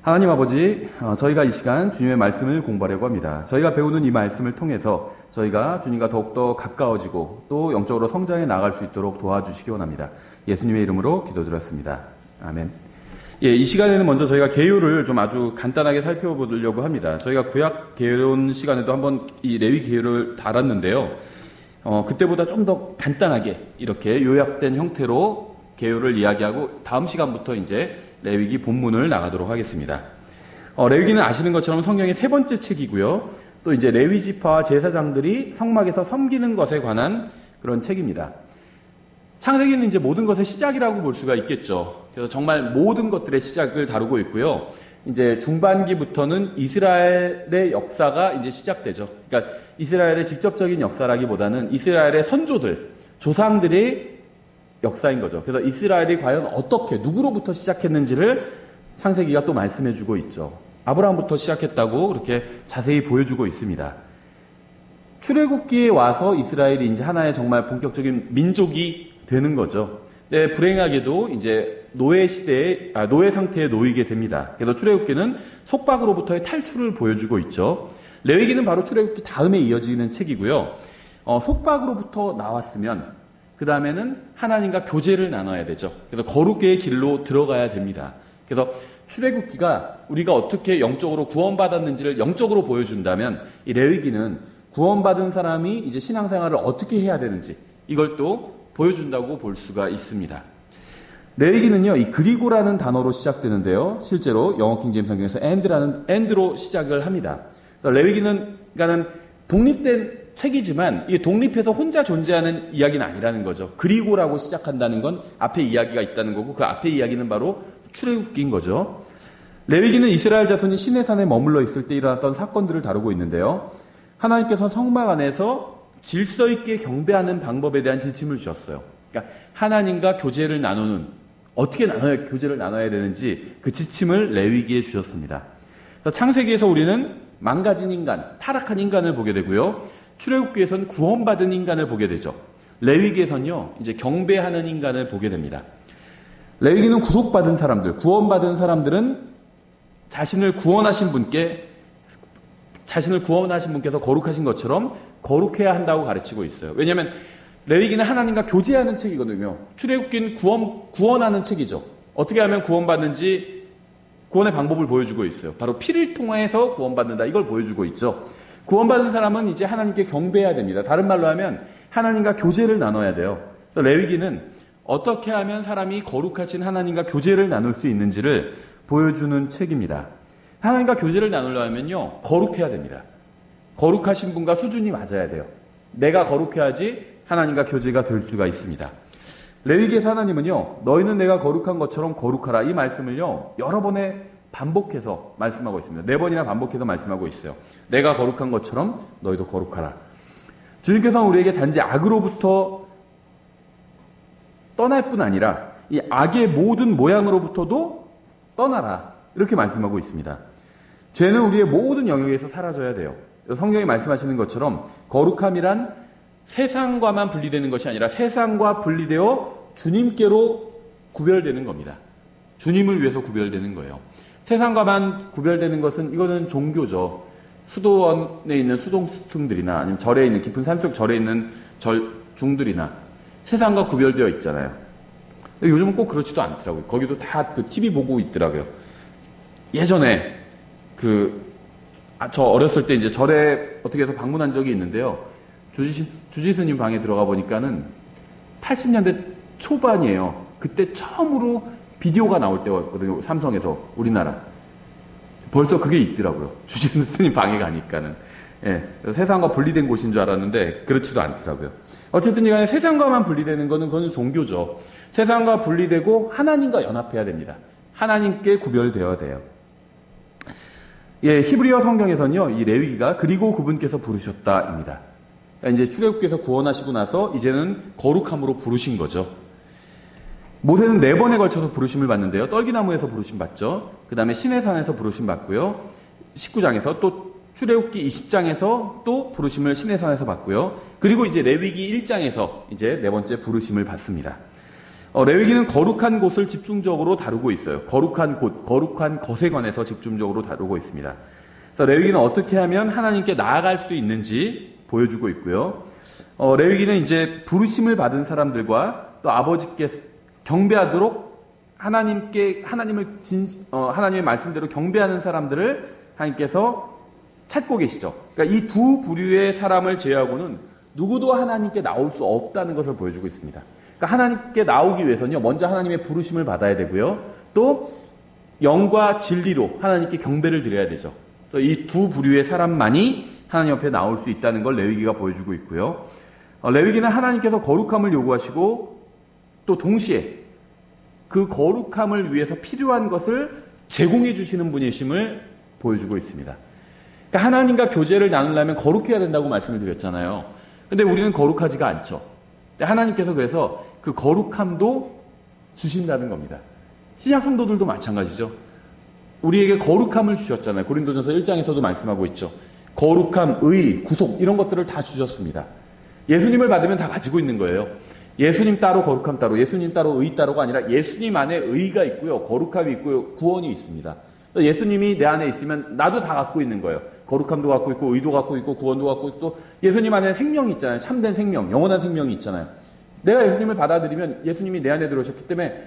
하나님 아버지, 저희가 이 시간 주님의 말씀을 공부하려고 합니다. 저희가 배우는 이 말씀을 통해서 저희가 주님과 더욱더 가까워지고 또 영적으로 성장해 나갈 수 있도록 도와주시기 원합니다. 예수님의 이름으로 기도드렸습니다. 아멘. 이 시간에는 먼저 저희가 계율을 좀 아주 간단하게 살펴보려고 합니다. 저희가 구약 계율 시간에도 한번 이 레위 계율을 다뤘는데요. 그때보다 좀 더 간단하게 이렇게 요약된 형태로 계율을 이야기하고 다음 시간부터 이제 레위기 본문을 나가도록 하겠습니다. 레위기는 아시는 것처럼 성경의 세 번째 책이고요. 또 이제 레위 지파와 제사장들이 성막에서 섬기는 것에 관한 그런 책입니다. 창세기는 이제 모든 것의 시작이라고 볼 수가 있겠죠. 그래서 정말 모든 것들의 시작을 다루고 있고요. 이제 중반기부터는 이스라엘의 역사가 이제 시작되죠. 그러니까 이스라엘의 직접적인 역사라기보다는 이스라엘의 선조들, 조상들의 역사인 거죠. 그래서 이스라엘이 과연 어떻게 누구로부터 시작했는지를 창세기가 또 말씀해주고 있죠. 아브라함부터 시작했다고 그렇게 자세히 보여주고 있습니다. 출애굽기에 와서 이스라엘이 이제 하나의 정말 본격적인 민족이 되는 거죠. 네, 불행하게도 이제 노예 상태에 놓이게 됩니다. 그래서 출애굽기는 속박으로부터의 탈출을 보여주고 있죠. 레위기는 바로 출애굽기 다음에 이어지는 책이고요. 속박으로부터 나왔으면 그 다음에는 하나님과 교제를 나눠야 되죠. 그래서 거룩의 길로 들어가야 됩니다. 그래서 출애굽기가 우리가 어떻게 영적으로 구원받았는지를 영적으로 보여준다면 이 레위기는 구원받은 사람이 이제 신앙생활을 어떻게 해야 되는지 이걸 또 보여준다고 볼 수가 있습니다. 레위기는요, 이 그리고라는 단어로 시작되는데요. 실제로 영어 킹제임스 성경에서 end로 시작을 합니다. 그래서 레위기는 그러니까는 독립된 책이지만 이 독립해서 혼자 존재하는 이야기는 아니라는 거죠. 그리고라고 시작한다는 건 앞에 이야기가 있다는 거고 그 앞에 이야기는 바로 출애굽기인 거죠. 레위기는 이스라엘 자손이 시내산에 머물러 있을 때 일어났던 사건들을 다루고 있는데요. 하나님께서 성막 안에서 질서 있게 경배하는 방법에 대한 지침을 주셨어요. 그러니까 하나님과 교제를 나누는 어떻게 교제를 나눠야 되는지 그 지침을 레위기에 주셨습니다. 그래서 창세기에서 우리는 망가진 인간, 타락한 인간을 보게 되고요. 출애굽기에서는 구원받은 인간을 보게 되죠. 레위기에서는요, 이제 경배하는 인간을 보게 됩니다. 레위기는 구속받은 사람들, 구원받은 사람들은 자신을 구원하신 분께서 거룩하신 것처럼 거룩해야 한다고 가르치고 있어요. 왜냐하면 레위기는 하나님과 교제하는 책이거든요. 출애굽기는 구원하는 책이죠. 어떻게 하면 구원받는지 구원의 방법을 보여주고 있어요. 바로 피를 통해서 구원받는다. 이걸 보여주고 있죠. 구원받은 사람은 이제 하나님께 경배해야 됩니다. 다른 말로 하면 하나님과 교제를 나눠야 돼요. 그래서 레위기는 어떻게 하면 사람이 거룩하신 하나님과 교제를 나눌 수 있는지를 보여주는 책입니다. 하나님과 교제를 나누려면요, 거룩해야 됩니다. 거룩하신 분과 수준이 맞아야 돼요. 내가 거룩해야지 하나님과 교제가 될 수가 있습니다. 레위기에서 하나님은요, 너희는 내가 거룩한 것처럼 거룩하라. 이 말씀을요, 여러 번에 반복해서 말씀하고 있습니다. 4번이나 반복해서 말씀하고 있어요. 내가 거룩한 것처럼 너희도 거룩하라. 주님께서는 우리에게 단지 악으로부터 떠날 뿐 아니라 이 악의 모든 모양으로부터도 떠나라. 이렇게 말씀하고 있습니다. 죄는 우리의 모든 영역에서 사라져야 돼요. 성경이 말씀하시는 것처럼 거룩함이란 세상과만 분리되는 것이 아니라 세상과 분리되어 주님께로 구별되는 겁니다. 주님을 위해서 구별되는 거예요. 세상과만 구별되는 것은 이거는 종교죠. 수도원에 있는 수동승들이나 아니면 절에 있는 깊은 산속 절에 있는 중들이나 세상과 구별되어 있잖아요. 근데 요즘은 꼭 그렇지도 않더라고요. 거기도 다 그 TV 보고 있더라고요. 예전에 저 어렸을 때 이제 절에 어떻게 해서 방문한 적이 있는데요. 주지스님 방에 들어가 보니까는 80년대 초반이에요. 그때 처음으로 비디오가 나올 때였거든요. 삼성에서 우리나라. 벌써 그게 있더라고요. 주지스님 방에 가니까는. 예, 세상과 분리된 곳인 줄 알았는데 그렇지도 않더라고요. 어쨌든 간에 세상과만 분리되는 거는 그건 종교죠. 세상과 분리되고 하나님과 연합해야 됩니다. 하나님께 구별되어야 돼요. 예, 히브리어 성경에서는요, 이 레위기가 그리고 그분께서 부르셨다입니다. 그러니까 이제 출애굽기에서 구원하시고 나서 이제는 거룩함으로 부르신 거죠. 모세는 4번에 걸쳐서 부르심을 받는데요. 떨기나무에서 부르심 받죠. 그 다음에 시내산에서 부르심 받고요. 19장에서 또 출애굽기 20장에서 또 부르심을 시내산에서 받고요. 그리고 이제 레위기 1장에서 이제 4번째 부르심을 받습니다. 레위기는 거룩한 곳을 집중적으로 다루고 있어요. 거룩한 곳, 거룩한 것에 관해서 집중적으로 다루고 있습니다. 그래서 레위기는 어떻게 하면 하나님께 나아갈 수 있는지 보여주고 있고요. 레위기는 이제 부르심을 받은 사람들과 또 아버지께 경배하도록 하나님의 말씀대로 경배하는 사람들을 하나님께서 찾고 계시죠. 그러니까 이 두 부류의 사람을 제외하고는 누구도 하나님께 나올 수 없다는 것을 보여주고 있습니다. 그러니까 하나님께 나오기 위해서는요, 먼저 하나님의 부르심을 받아야 되고요, 또 영과 진리로 하나님께 경배를 드려야 되죠. 이 두 부류의 사람만이 하나님 앞에 나올 수 있다는 걸 레위기가 보여주고 있고요. 레위기는 하나님께서 거룩함을 요구하시고 또 동시에 그 거룩함을 위해서 필요한 것을 제공해 주시는 분이심을 보여주고 있습니다. 그러니까 하나님과 교제를 나누려면 거룩해야 된다고 말씀을 드렸잖아요. 근데 우리는 거룩하지가 않죠. 근데 하나님께서 그래서 그 거룩함도 주신다는 겁니다. 신약 성도들도 마찬가지죠. 우리에게 거룩함을 주셨잖아요. 고린도전서 1장에서도 말씀하고 있죠. 거룩함, 의, 구속 이런 것들을 다 주셨습니다. 예수님을 받으면 다 가지고 있는 거예요. 예수님 따로 거룩함 따로, 예수님 따로 의 따로가 아니라 예수님 안에 의가 있고요, 거룩함이 있고요, 구원이 있습니다. 예수님이 내 안에 있으면 나도 다 갖고 있는 거예요. 거룩함도 갖고 있고, 의도 갖고 있고, 구원도 갖고 있고, 또 예수님 안에 생명이 있잖아요. 참된 생명, 영원한 생명이 있잖아요. 내가 예수님을 받아들이면 예수님이 내 안에 들어오셨기 때문에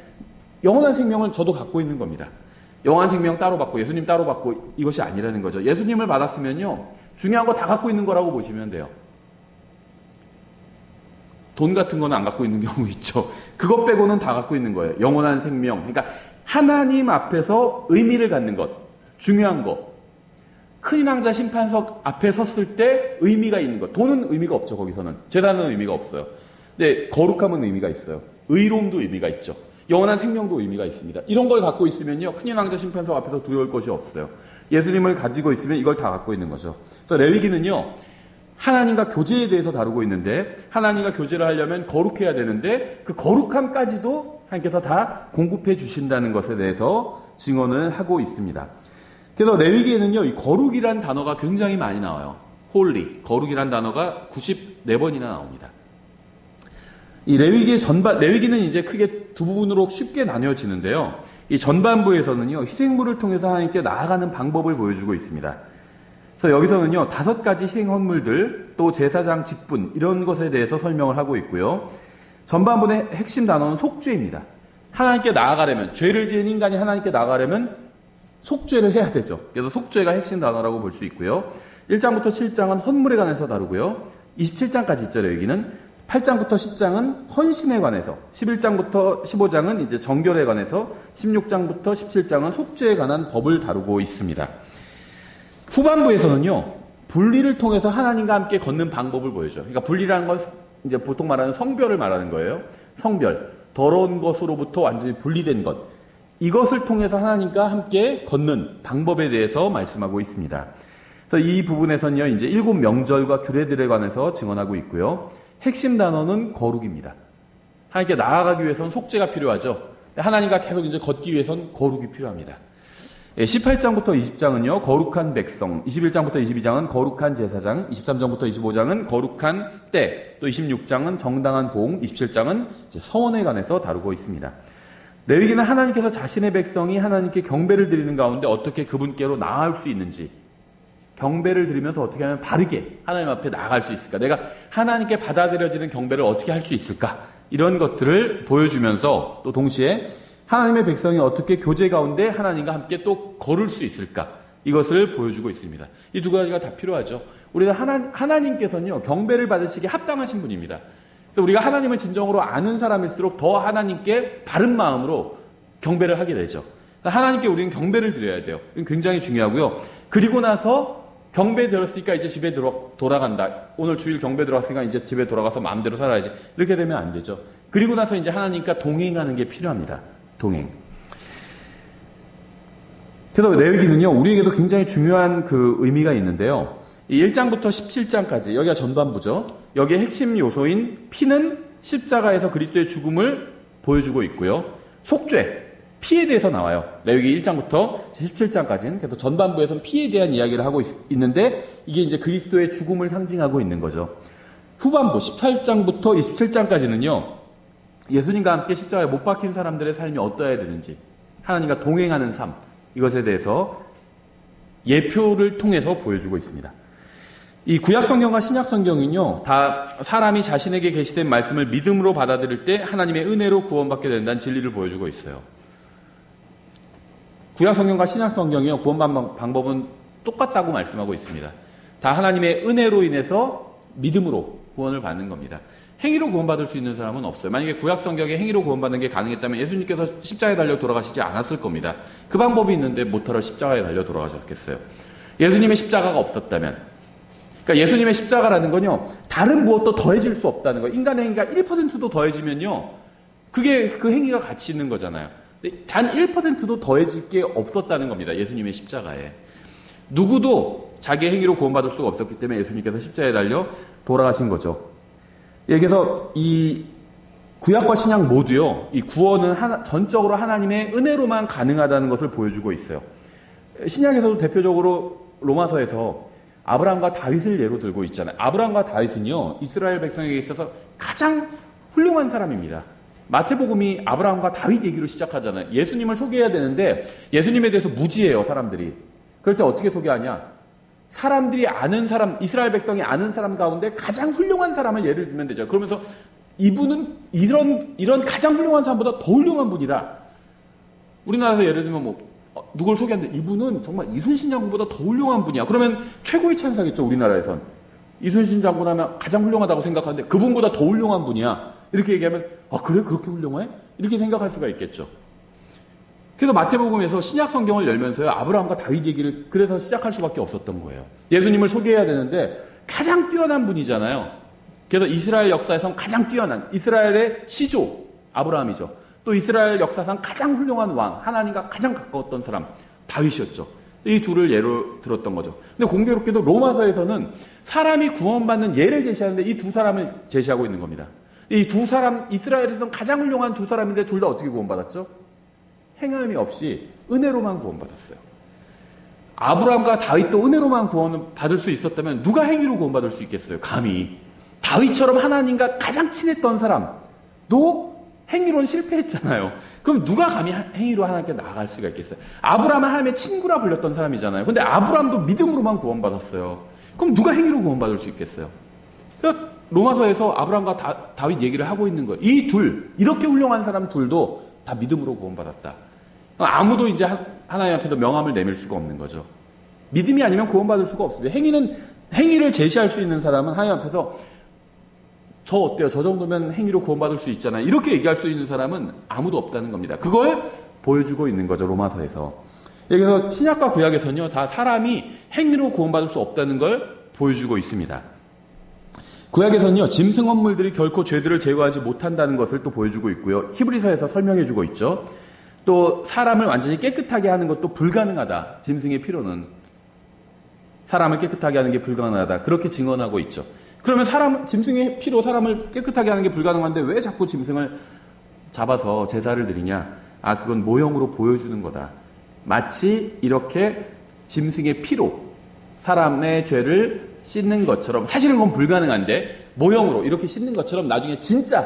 영원한 생명을 저도 갖고 있는 겁니다. 영원한 생명 따로 받고 예수님 따로 받고 이것이 아니라는 거죠. 예수님을 받았으면요, 중요한 거 다 갖고 있는 거라고 보시면 돼요. 돈 같은 거는 안 갖고 있는 경우 있죠. 그것 빼고는 다 갖고 있는 거예요. 영원한 생명. 그러니까 하나님 앞에서 의미를 갖는 것, 중요한 것. 큰 왕자 심판석 앞에 섰을 때 의미가 있는 것. 돈은 의미가 없죠, 거기서는. 재산은 의미가 없어요. 근데 거룩함은 의미가 있어요. 의로움도 의미가 있죠. 영원한 생명도 의미가 있습니다. 이런 걸 갖고 있으면요, 큰 왕자 심판석 앞에서 두려울 것이 없어요. 예수님을 가지고 있으면 이걸 다 갖고 있는 거죠. 그래서 레위기는요, 하나님과 교제에 대해서 다루고 있는데, 하나님과 교제를 하려면 거룩해야 되는데 그 거룩함까지도 하나님께서 다 공급해 주신다는 것에 대해서 증언을 하고 있습니다. 그래서 레위기에는요, 이 거룩이란 단어가 굉장히 많이 나와요. 홀리, 거룩이란 단어가 94번이나 나옵니다. 이 레위기는 이제 크게 두 부분으로 쉽게 나뉘어지는데요. 이 전반부에서는요, 희생물을 통해서 하나님께 나아가는 방법을 보여주고 있습니다. 그래서 여기서는요, 5가지 희생헌물들, 또 제사장 직분, 이런 것에 대해서 설명을 하고 있고요. 전반부의 핵심 단어는 속죄입니다. 하나님께 나아가려면, 죄를 지은 인간이 하나님께 나아가려면 속죄를 해야 되죠. 그래서 속죄가 핵심 단어라고 볼 수 있고요. 1장부터 7장은 헌물에 관해서 다루고요. 27장까지 있죠, 여기는. 8장부터 10장은 헌신에 관해서, 11장부터 15장은 이제 정결에 관해서, 16장부터 17장은 속죄에 관한 법을 다루고 있습니다. 후반부에서는요, 분리를 통해서 하나님과 함께 걷는 방법을 보여줘요. 그러니까 분리라는 건 이제 보통 말하는 성별을 말하는 거예요. 성별, 더러운 것으로부터 완전히 분리된 것. 이것을 통해서 하나님과 함께 걷는 방법에 대해서 말씀하고 있습니다. 그래서 이 부분에서는요, 이제 7 명절과 규례들에 관해서 증언하고 있고요. 핵심 단어는 거룩입니다. 하나님께 나아가기 위해서는 속죄가 필요하죠. 하나님과 계속 이제 걷기 위해서는 거룩이 필요합니다. 18장부터 20장은요, 거룩한 백성, 21장부터 22장은 거룩한 제사장, 23장부터 25장은 거룩한 때, 또 26장은 정당한 봉, 27장은 이제 서원에 관해서 다루고 있습니다. 레위기는 하나님께서 자신의 백성이 하나님께 경배를 드리는 가운데 어떻게 그분께로 나아갈 수 있는지, 경배를 드리면서 어떻게 하면 바르게 하나님 앞에 나아갈 수 있을까, 내가 하나님께 받아들여지는 경배를 어떻게 할 수 있을까, 이런 것들을 보여주면서 또 동시에 하나님의 백성이 어떻게 교제 가운데 하나님과 함께 또 걸을 수 있을까, 이것을 보여주고 있습니다. 이 두 가지가 다 필요하죠. 우리가 하나님께서는요, 경배를 받으시기에 합당하신 분입니다. 그래서 우리가 하나님을 진정으로 아는 사람일수록 더 하나님께 바른 마음으로 경배를 하게 되죠. 하나님께 우리는 경배를 드려야 돼요. 이건 굉장히 중요하고요. 그리고 나서 경배 들었으니까 이제 집에 돌아간다. 오늘 주일 경배 들어왔으니까 이제 집에 돌아가서 마음대로 살아야지. 이렇게 되면 안 되죠. 그리고 나서 이제 하나님과 동행하는 게 필요합니다. 동행. 그래서 레위기는요, 우리에게도 굉장히 중요한 그 의미가 있는데요. 이 1장부터 17장까지, 여기가 전반부죠. 여기에 핵심 요소인 피는 십자가에서 그리스도의 죽음을 보여주고 있고요. 속죄, 피에 대해서 나와요. 레위기 1장부터 17장까지는. 그래서 전반부에서는 피에 대한 이야기를 하고 있는데, 이게 이제 그리스도의 죽음을 상징하고 있는 거죠. 후반부 18장부터 27장까지는요, 예수님과 함께 십자가에 못 박힌 사람들의 삶이 어떠해야 되는지, 하나님과 동행하는 삶, 이것에 대해서 예표를 통해서 보여주고 있습니다. 이 구약성경과 신약성경은요, 다 사람이 자신에게 계시된 말씀을 믿음으로 받아들일 때 하나님의 은혜로 구원받게 된다는 진리를 보여주고 있어요. 구약성경과 신약성경이요, 구원받는 방법은 똑같다고 말씀하고 있습니다. 다 하나님의 은혜로 인해서 믿음으로 구원을 받는 겁니다. 행위로 구원받을 수 있는 사람은 없어요. 만약에 구약성경에 행위로 구원받는 게 가능했다면 예수님께서 십자가에 달려 돌아가시지 않았을 겁니다. 그 방법이 있는데 못하러 십자가에 달려 돌아가셨겠어요. 예수님의 십자가가 없었다면, 그러니까 예수님의 십자가라는 건요, 다른 무엇도 더해질 수 없다는 거예요. 인간의 행위가 1%도 더해지면요, 그게 그 행위가 가치 있는 거잖아요. 단 1%도 더해질 게 없었다는 겁니다. 예수님의 십자가에. 누구도 자기의 행위로 구원받을 수가 없었기 때문에 예수님께서 십자가에 달려 돌아가신 거죠. 그래서 이 구약과 신약 모두요, 이 구원은 전적으로 하나님의 은혜로만 가능하다는 것을 보여주고 있어요. 신약에서도 대표적으로 로마서에서 아브라함과 다윗을 예로 들고 있잖아요. 아브라함과 다윗은요, 이스라엘 백성에게 있어서 가장 훌륭한 사람입니다. 마태복음이 아브라함과 다윗 얘기로 시작하잖아요. 예수님을 소개해야 되는데 예수님에 대해서 무지해요, 사람들이. 그럴 때 어떻게 소개하냐? 사람들이 아는 사람, 이스라엘 백성이 아는 사람 가운데 가장 훌륭한 사람을 예를 들면 되죠. 그러면서 이분은 이런 가장 훌륭한 사람보다 더 훌륭한 분이다. 우리나라에서 예를 들면 누굴 소개하는데 이분은 정말 이순신 장군보다 더 훌륭한 분이야. 그러면 최고의 찬사겠죠, 우리나라에선. 이순신 장군 하면 가장 훌륭하다고 생각하는데 그분보다 더 훌륭한 분이야. 이렇게 얘기하면, 그래? 그렇게 훌륭해? 이렇게 생각할 수가 있겠죠. 그래서 마태복음에서 신약 성경을 열면서요, 아브라함과 다윗 얘기를 그래서 시작할 수밖에 없었던 거예요. 예수님을 소개해야 되는데 가장 뛰어난 분이잖아요. 그래서 이스라엘 역사에선 가장 뛰어난, 이스라엘의 시조 아브라함이죠. 또 이스라엘 역사상 가장 훌륭한 왕, 하나님과 가장 가까웠던 사람 다윗이었죠. 이 둘을 예로 들었던 거죠. 근데 공교롭게도 로마서에서는 사람이 구원받는 예를 제시하는데 이 두 사람을 제시하고 있는 겁니다. 이 두 사람, 이스라엘에서는 가장 훌륭한 두 사람인데 둘 다 어떻게 구원받았죠? 행함이 없이 은혜로만 구원받았어요. 아브라함과 다윗도 은혜로만 구원을 받을 수 있었다면 누가 행위로 구원받을 수 있겠어요? 감히. 다윗처럼 하나님과 가장 친했던 사람도 행위로는 실패했잖아요. 그럼 누가 감히 행위로 하나님께 나아갈 수가 있겠어요? 아브라함은 하나님의 친구라 불렸던 사람이잖아요. 근데 아브라함도 믿음으로만 구원받았어요. 그럼 누가 행위로 구원받을 수 있겠어요? 그러니까 로마서에서 아브라함과 다윗 얘기를 하고 있는 거예요. 이 둘, 이렇게 훌륭한 사람 둘도 다 믿음으로 구원받았다. 아무도 이제 하나님 앞에서 명함을 내밀 수가 없는 거죠. 믿음이 아니면 구원받을 수가 없습니다. 행위를 제시할 수 있는 사람은 하나님 앞에서 저 어때요? 저 정도면 행위로 구원받을 수 있잖아요. 이렇게 얘기할 수 있는 사람은 아무도 없다는 겁니다. 그걸 보여주고 있는 거죠, 로마서에서. 여기서 신약과 구약에서는요, 다 사람이 행위로 구원받을 수 없다는 걸 보여주고 있습니다. 구약에서는요, 짐승 헌물들이 결코 죄들을 제거하지 못한다는 것을 또 보여주고 있고요. 히브리서에서 설명해주고 있죠. 또 사람을 완전히 깨끗하게 하는 것도 불가능하다. 짐승의 피로는 사람을 깨끗하게 하는 게 불가능하다. 그렇게 증언하고 있죠. 그러면 짐승의 피로 사람을 깨끗하게 하는 게 불가능한데 왜 자꾸 짐승을 잡아서 제사를 드리냐? 그건 모형으로 보여주는 거다. 마치 이렇게 짐승의 피로 사람의 죄를 씻는 것처럼, 사실은 그건 불가능한데 모형으로 이렇게 씻는 것처럼 나중에 진짜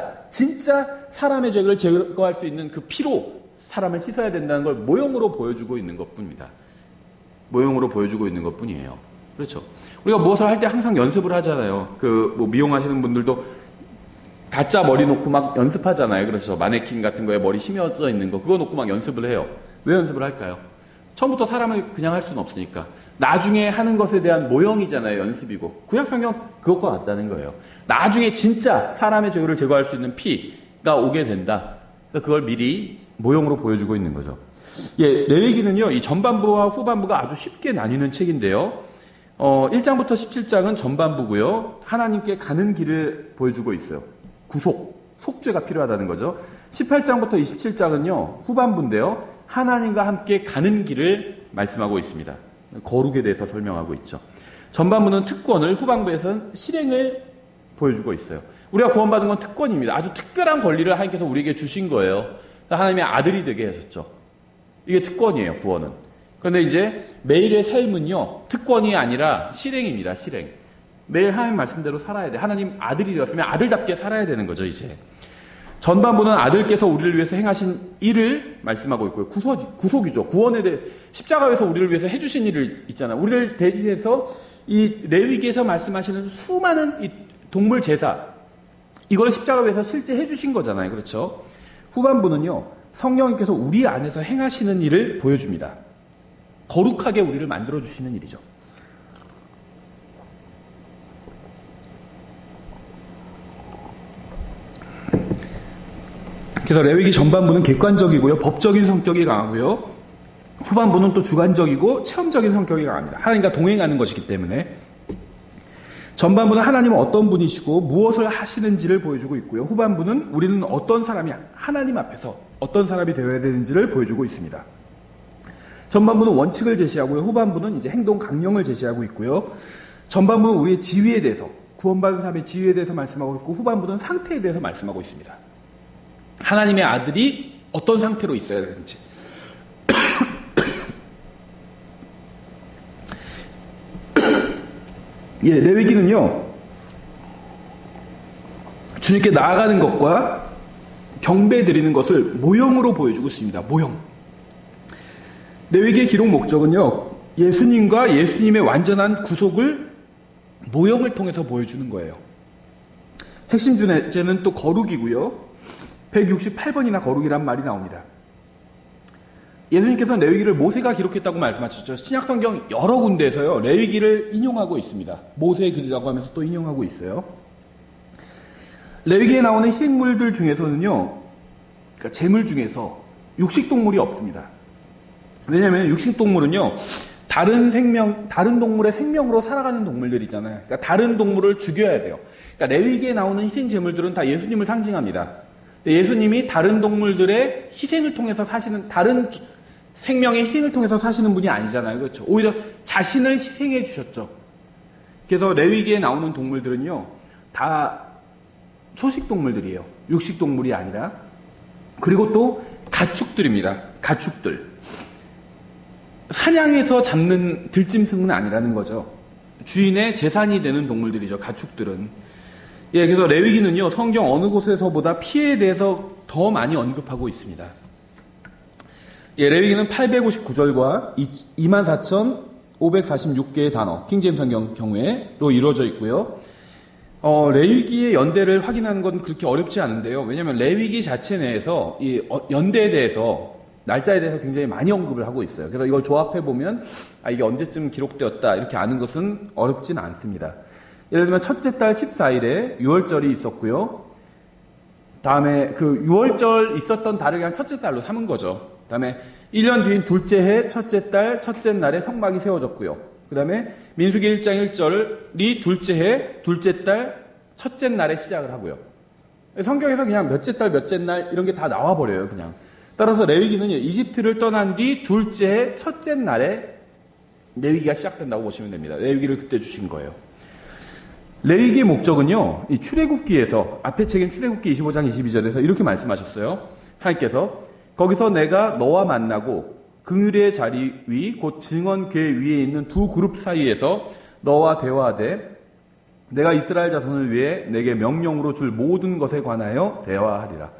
사람의 죄를 제거할 수 있는 그 피로 사람을 씻어야 된다는 걸 모형으로 보여주고 있는 것뿐입니다. 모형으로 보여주고 있는 것뿐이에요. 그렇죠. 우리가 무엇을 할 때 항상 연습을 하잖아요. 미용하시는 분들도 가짜 머리 놓고 막 연습하잖아요. 그렇죠. 마네킹 같은 거에 머리 심어져 있는 거, 그거 놓고 막 연습을 해요. 왜 연습을 할까요? 처음부터 사람을 그냥 할 수는 없으니까. 나중에 하는 것에 대한 모형이잖아요. 연습이고. 구약성경 그것과 같다는 거예요. 나중에 진짜 사람의 죄를 제거할 수 있는 피가 오게 된다. 그걸 미리 모형으로 보여주고 있는 거죠. 레위기는요, 이 전반부와 후반부가 아주 쉽게 나뉘는 책인데요. 1장부터 17장은 전반부고요. 하나님께 가는 길을 보여주고 있어요. 속죄가 필요하다는 거죠. 18장부터 27장은요, 후반부인데요. 하나님과 함께 가는 길을 말씀하고 있습니다. 거룩에 대해서 설명하고 있죠. 전반부는 특권을, 후반부에서는 실행을 보여주고 있어요. 우리가 구원받은 건 특권입니다. 아주 특별한 권리를 하나님께서 우리에게 주신 거예요. 하나님의 아들이 되게 하셨죠. 이게 특권이에요, 구원은. 그런데 이제 매일의 삶은요, 특권이 아니라 실행입니다, 실행. 매일 하나님 말씀대로 살아야 돼. 하나님 아들이 되었으면 아들답게 살아야 되는 거죠, 이제. 전반부는 아들께서 우리를 위해서 행하신 일을 말씀하고 있고요. 구속이죠. 구원에 대해 십자가에서 우리를 위해서 해주신 일을 있잖아요. 우리를 대신해서 이 레위기에서 말씀하시는 수많은 이 동물 제사, 이걸 십자가에서 실제 해주신 거잖아요. 그렇죠? 후반부는요, 성령님께서 우리 안에서 행하시는 일을 보여줍니다. 거룩하게 우리를 만들어주시는 일이죠. 그래서 레위기 전반부는 객관적이고요, 법적인 성격이 강하고요, 후반부는 또 주관적이고 체험적인 성격이 강합니다. 하나님과 동행하는 것이기 때문에. 전반부는 하나님은 어떤 분이시고 무엇을 하시는지를 보여주고 있고요, 후반부는 우리는 어떤 사람이 하나님 앞에서 어떤 사람이 되어야 되는지를 보여주고 있습니다. 전반부는 원칙을 제시하고요, 후반부는 이제 행동 강령을 제시하고 있고요. 전반부는 우리의 지위에 대해서, 구원받은 사람의 지위에 대해서 말씀하고 있고, 후반부는 상태에 대해서 말씀하고 있습니다. 하나님의 아들이 어떤 상태로 있어야 되는지. 예, 레위기는요, 주님께 나아가는 것과 경배 드리는 것을 모형으로 보여주고 있습니다. 모형. 레위기의 기록 목적은요, 예수님과 예수님의 완전한 구속을 모형을 통해서 보여주는 거예요. 핵심 주제는 또 거룩이고요. 168번이나 거룩이란 말이 나옵니다. 예수님께서는 레위기를 모세가 기록했다고 말씀하셨죠. 신약성경 여러 군데에서요, 레위기를 인용하고 있습니다. 모세의 글이라고 하면서 또 인용하고 있어요. 레위기에 나오는 희생물들 중에서는요, 그러니까 제물 중에서 육식동물이 없습니다. 왜냐하면 육식동물은요, 다른 동물의 생명으로 살아가는 동물들이잖아요. 그러니까 다른 동물을 죽여야 돼요. 그러니까 레위기에 나오는 희생 제물들은 다 예수님을 상징합니다. 예수님이 다른 동물들의 희생을 통해서 사시는, 다른 생명의 희생을 통해서 사시는 분이 아니잖아요. 그렇죠? 오히려 자신을 희생해 주셨죠. 그래서 레위기에 나오는 동물들은요, 다 초식 동물들이에요. 육식 동물이 아니라. 그리고 또 가축들입니다. 가축들. 사냥해서 잡는 들짐승은 아니라는 거죠. 주인의 재산이 되는 동물들이죠. 가축들은. 예, 그래서 레위기는요, 성경 어느 곳에서보다 피해에 대해서 더 많이 언급하고 있습니다. 예, 레위기는 859절과 24,546개의 단어, 킹제임스 성경 경우에로 이루어져 있고요. 레위기의 연대를 확인하는 건 그렇게 어렵지 않은데요. 왜냐하면 레위기 자체 내에서 이 연대에 대해서, 날짜에 대해서 굉장히 많이 언급을 하고 있어요. 그래서 이걸 조합해보면, 이게 언제쯤 기록되었다, 이렇게 아는 것은 어렵진 않습니다. 예를 들면 첫째 달 14일에 유월절이 있었고요. 다음에 그 유월절 있었던 달을 그냥 첫째 달로 삼은 거죠. 다음에 1년 뒤인 둘째 해 첫째 달 첫째 날에 성막이 세워졌고요. 그 다음에 민수기 1장 1절이 둘째 해 둘째 달 첫째 날에 시작을 하고요. 성경에서 그냥 몇째 달 몇째 날 이런 게 다 나와버려요. 그냥. 따라서 레위기는 이집트를 떠난 뒤 둘째 해 첫째 날에 레위기가 시작된다고 보시면 됩니다. 레위기를 그때 주신 거예요. 레위기의 목적은요, 이 출애굽기에서, 앞에 책인 출애굽기 25장 22절에서 이렇게 말씀하셨어요. 하나님께서 거기서 내가 너와 만나고 긍휼의 자리 위 곧 증언궤 위에 있는 두 그룹 사이에서 너와 대화하되 내가 이스라엘 자손을 위해 내게 명령으로 줄 모든 것에 관하여 대화하리라.